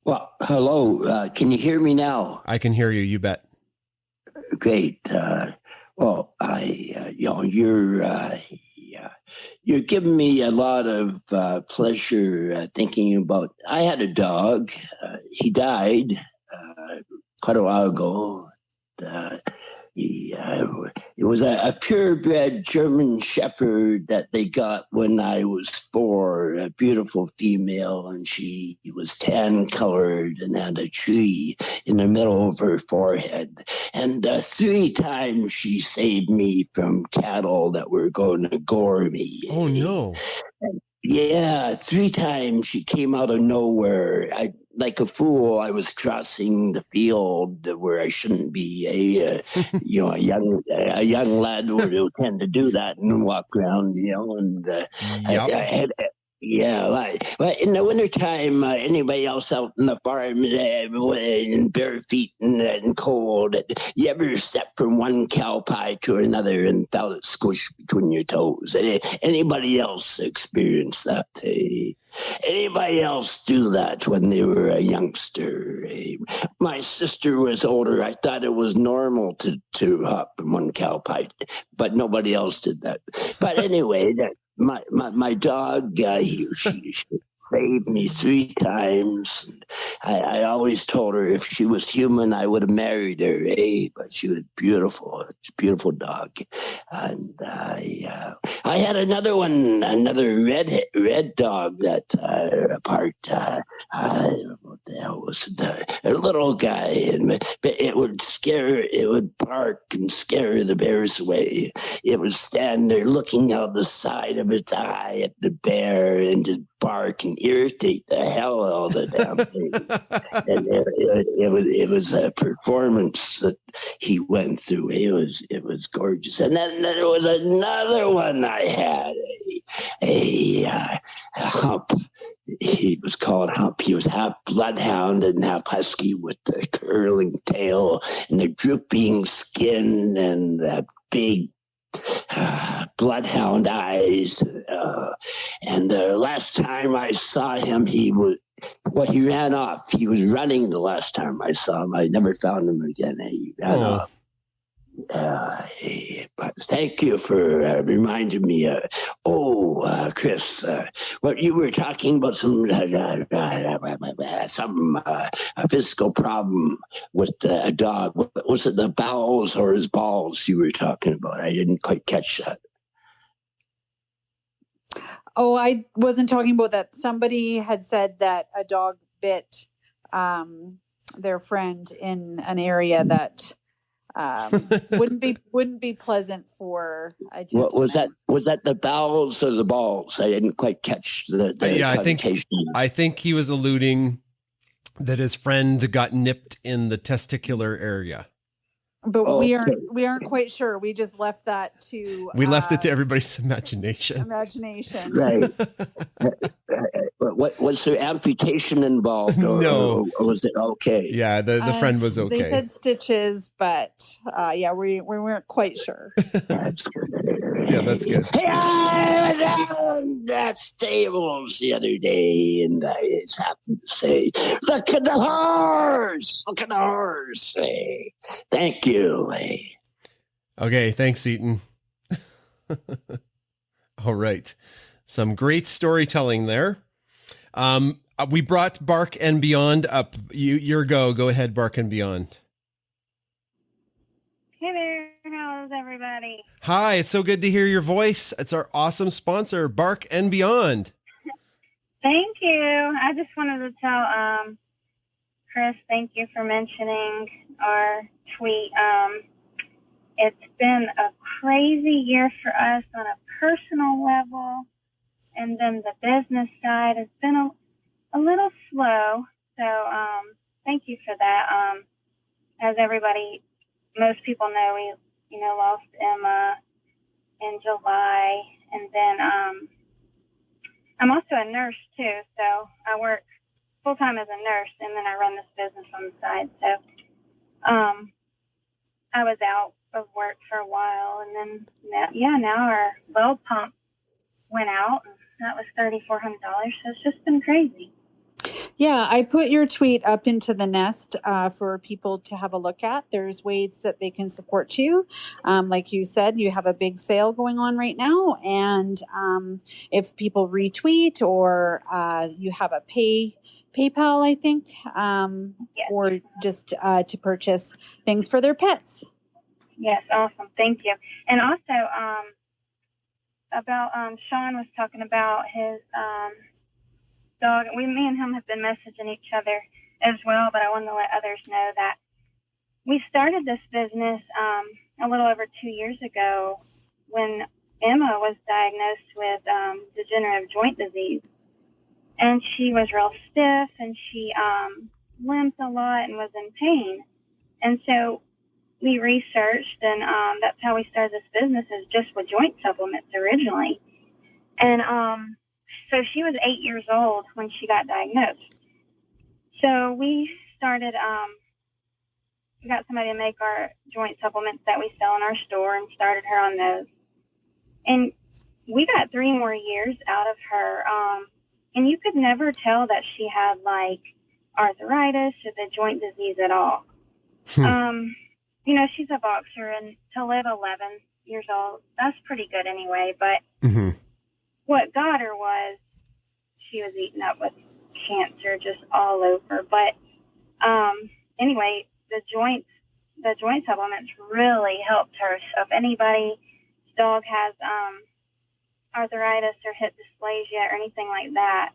Well, hello. Can you hear me now? I can hear you. You bet. Great. You're giving me a lot of pleasure thinking about. I had a dog. He died quite a while ago. It was a purebred German Shepherd that they got when I was 4, a beautiful female, and she was tan colored and had a tree in the middle of her forehead. And 3 times she saved me from cattle that were going to gore me. Oh, no. Yeah, 3 times she came out of nowhere. Like a fool, I was crossing the field where I shouldn't be. A young lad would tend to do that and walk around, and Yep. I had. Yeah, but in the wintertime, anybody else out in the farm in bare feet and cold, you ever step from one cow pie to another and felt it squish between your toes? Anybody else experience that? Anybody else do that when they were a youngster? My sister was older. I thought it was normal to hop in one cow pie, but nobody else did that. But anyway, my dog, she saved me 3 times. I always told her if she was human, I would have married her. But she was beautiful. It's a beautiful dog. And I had another one, another red dog that what the hell was it? A little guy, and it would bark and scare the bears away. It would stand there looking out the side of its eye at the bear and just bark and irritate the hell out of the damn thing. And it was a performance that he went through. It was gorgeous. And then there was another one I had, a Hump. He was called Hump. He was half bloodhound and half husky with the curling tail and the drooping skin and the big bloodhound eyes. And the last time I saw him, he ran off. He was running the last time I saw him. I never found him again. He ran off. But thank you for reminding me. Chris, what you were talking about some physical problem with a dog. Was it the bowels or his balls you were talking about? I didn't quite catch that. Oh, I wasn't talking about that. Somebody had said that a dog bit their friend in an area that wouldn't be pleasant for a gentleman. What was that? Was that the bowels or the balls? I didn't quite catch the I think he was alluding that his friend got nipped in the testicular area. But we aren't quite sure. We just left that to left it to everybody's imagination. Right. What was there amputation involved? No. Or was it okay? Yeah, the friend was okay. They said stitches, but we weren't quite sure. That's good. Yeah, that's good. Hey, I was down at stables the other day, and I just happened to say, "Look at the horse! Look at the horse!" Hey, thank you. Hey. Okay, thanks, Eaton. All right, some great storytelling there. We brought Bark and Beyond up. Your go. Go ahead, Bark and Beyond. Hey there, how's everybody? Hi, it's so good to hear your voice. It's our awesome sponsor, Bark and Beyond. Thank you. I just wanted to tell Chris, thank you for mentioning our tweet. It's been a crazy year for us on a personal level, and then the business side has been a little slow. So thank you for that. As most people know, we lost Emma in July. And then I'm also a nurse too, so I work full time as a nurse, and then I run this business on the side. So I was out of work for a while, and then now our well pump went out, and that was $3,400. So it's just been crazy. Yeah, I put your tweet up into the nest for people to have a look at. There's ways that they can support you. Like you said, you have a big sale going on right now. And if people retweet or you have a PayPal, I think, Yes. or just to purchase things for their pets. Yes, awesome. Thank you. And also about Sean was talking about his dog. Me and him have been messaging each other as well, but I wanted to let others know that we started this business a little over 2 years ago when Emma was diagnosed with degenerative joint disease. And she was real stiff, and she limped a lot and was in pain. And so we researched, and that's how we started this business, is just with joint supplements originally. And so she was 8 years old when she got diagnosed. So we started, we got somebody to make our joint supplements that we sell in our store and started her on those. And we got 3 more years out of her. And you could never tell that she had like arthritis or the joint disease at all. You know, she's a boxer, and to live 11 years old, that's pretty good anyway. But what got her was she was eaten up with cancer just all over. But anyway, the joint supplements really helped her. So if anybody's dog has arthritis or hip dysplasia or anything like that,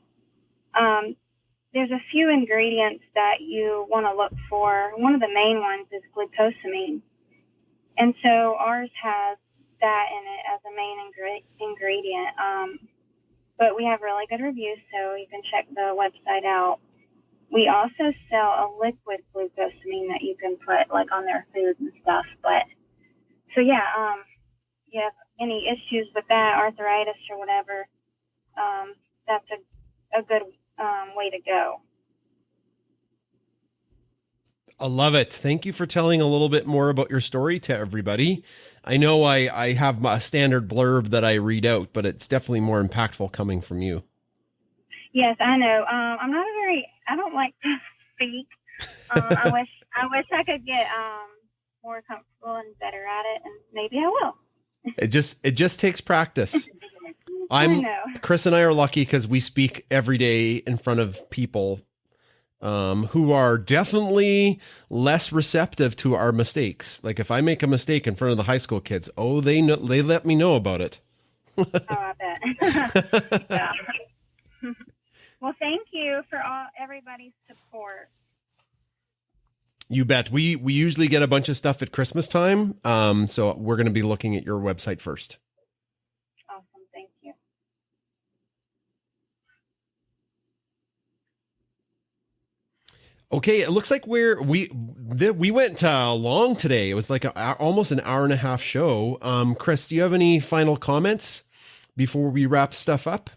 there's a few ingredients that you want to look for. One of the main ones is glucosamine. And so ours has that in it as a main ingredient. But we have really good reviews, so you can check the website out. We also sell a liquid glucosamine that you can put like on their food and stuff. But so you have any issues with that, arthritis or whatever, that's a good way to go. I love it. Thank you for telling a little bit more about your story to everybody. I know I have a standard blurb that I read out, but it's definitely more impactful coming from you. Yes, I know. I don't like to speak. I wish I could get more comfortable and better at it, and maybe I will. It just takes practice. I know. Chris and I are lucky because we speak every day in front of people who are definitely less receptive to our mistakes. Like if I make a mistake in front of the high school kids, they let me know about it. Oh, I bet. Yeah. Well, thank you for everybody's support. You bet. We usually get a bunch of stuff at Christmas time. So we're going to be looking at your website first. Awesome. Thank you. Okay. It looks like we went long today. It was like almost an hour and a half show. Chris, do you have any final comments before we wrap stuff up?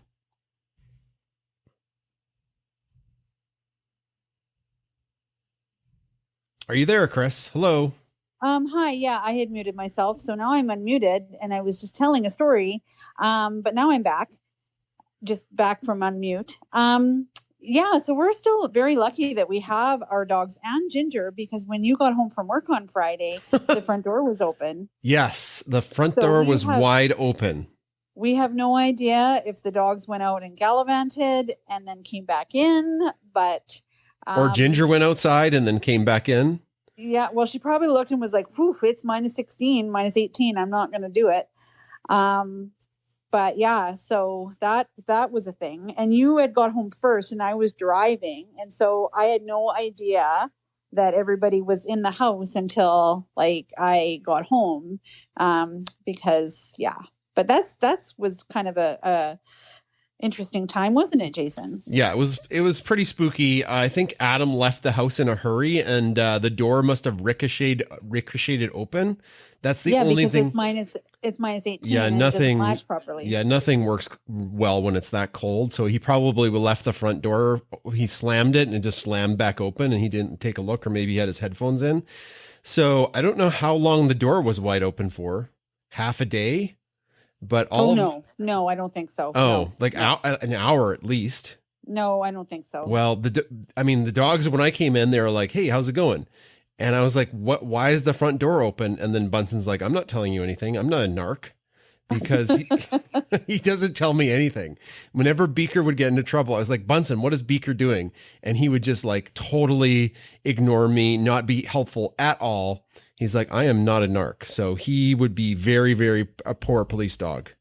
Are you there, Chris? Hello. Hi. Yeah, I had muted myself. So now I'm unmuted, and I was just telling a story. But now I'm back, just back from unmute. Yeah, so we're still very lucky that we have our dogs and Ginger, because when you got home from work on Friday, the front door was open. Yes, the front door was wide open. We have no idea if the dogs went out and gallivanted and then came back in, but... or Ginger went outside and then came back in. Yeah, well, she probably looked and was like, "Whew, it's -16, -18. I'm not going to do it." But yeah, so that was a thing. And you had got home first, and I was driving, and so I had no idea that everybody was in the house until like I got home. Because yeah, but that's was kind of a interesting time, wasn't it, Jason? Yeah, it was pretty spooky. I think Adam left the house in a hurry, and the door must have ricocheted open. That's the only thing. It's minus 18. Yeah, and nothing. It doesn't latch properly. Yeah, nothing works well when it's that cold. So he probably left the front door. He slammed it and it just slammed back open, and he didn't take a look, or maybe he had his headphones in. So I don't know how long the door was wide open for. Half a day. But no, I don't think so. Oh, an hour at least. No, I don't think so. Well, the dogs, when I came in, they were like, "Hey, how's it going?" And I was like, "What? Why is the front door open?" And then Bunsen's like, "I'm not telling you anything. I'm not a narc," because he doesn't tell me anything. Whenever Beaker would get into trouble, I was like, "Bunsen, what is Beaker doing?" And he would just like totally ignore me, not be helpful at all. He's like, "I am not a narc." So he would be very, very a poor police dog.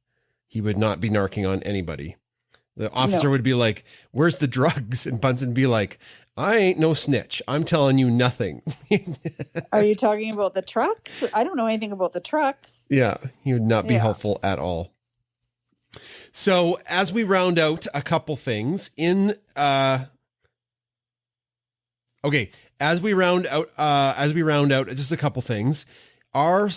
He would not be narking on anybody. The officer would be like, "Where's the drugs?" And Bunsen would be like, "I ain't no snitch. I'm telling you nothing." Are you talking about the trucks? I don't know anything about the trucks. Yeah, he would not be helpful at all. So as we round out a couple things as we round out just a couple things, our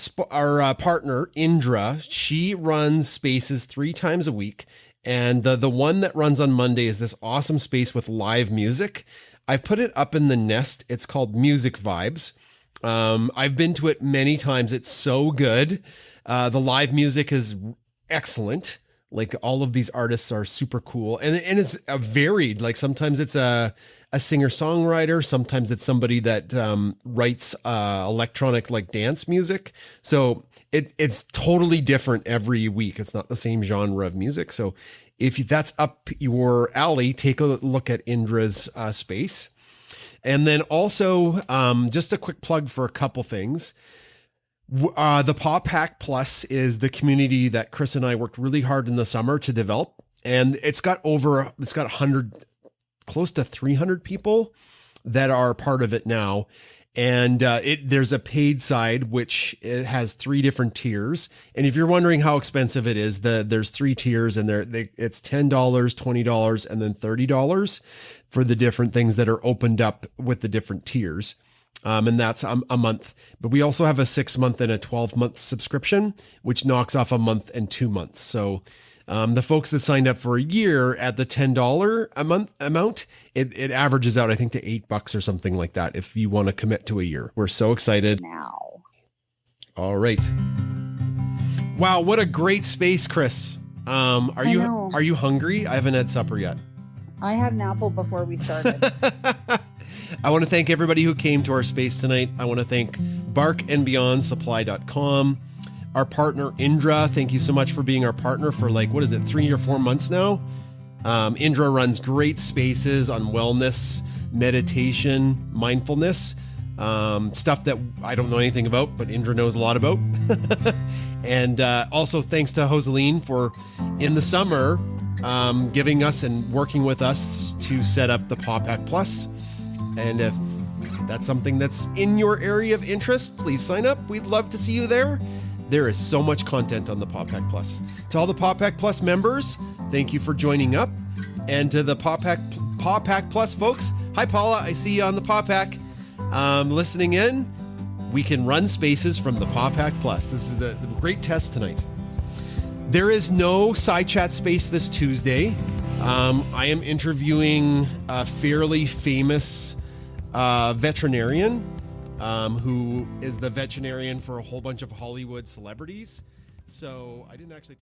partner Indra, she runs spaces 3 times a week, and the one that runs on Monday is this awesome space with live music. I've put it up in the nest. It's called Music Vibes. I've been to it many times. It's so good. The live music is excellent. Like, all of these artists are super cool, and it's varied. Like, sometimes it's a singer-songwriter, sometimes it's somebody that writes electronic like dance music. So it's totally different every week. It's not the same genre of music. So if that's up your alley, take a look at Indra's space. And then also, just a quick plug for a couple things. The Pawpack Plus is the community that Chris and I worked really hard in the summer to develop, and it's got 100, close to 300 people that are part of it now. And there's a paid side, which it has 3 different tiers. And if you're wondering how expensive it is, there's 3 tiers, and it's $10, $20, and then $30 for the different things that are opened up with the different tiers. And that's a month. But we also have a 6-month and a 12-month subscription, which knocks off a month and 2 months. So the folks that signed up for a year at the $10 a month amount, it averages out, I think, to $8 or something like that if you want to commit to a year. We're so excited. Now. All right. Wow, what a great space, Chris. Are you hungry? I haven't had supper yet. I had an apple before we started. I want to thank everybody who came to our space tonight. I want to thank barkandbeyondsupply.com. Our partner, Indra, thank you so much for being our partner for 3 or 4 months now. Indra runs great spaces on wellness, meditation, mindfulness, stuff that I don't know anything about, but Indra knows a lot about. And also thanks to Joseline for, in the summer, giving us and working with us to set up the Pawpack Plus. And if that's something that's in your area of interest, please sign up. We'd love to see you there. There is so much content on the Pawpack Plus. To all the Pawpack Plus members, thank you for joining up. And to the Pawpack Plus folks, hi Paula, I see you on the Pawpack. Listening in, we can run spaces from the Pawpack Plus. This is the great test tonight. There is no side chat space this Tuesday. I am interviewing a fairly famous veterinarian who is the veterinarian for a whole bunch of Hollywood celebrities. So I didn't actually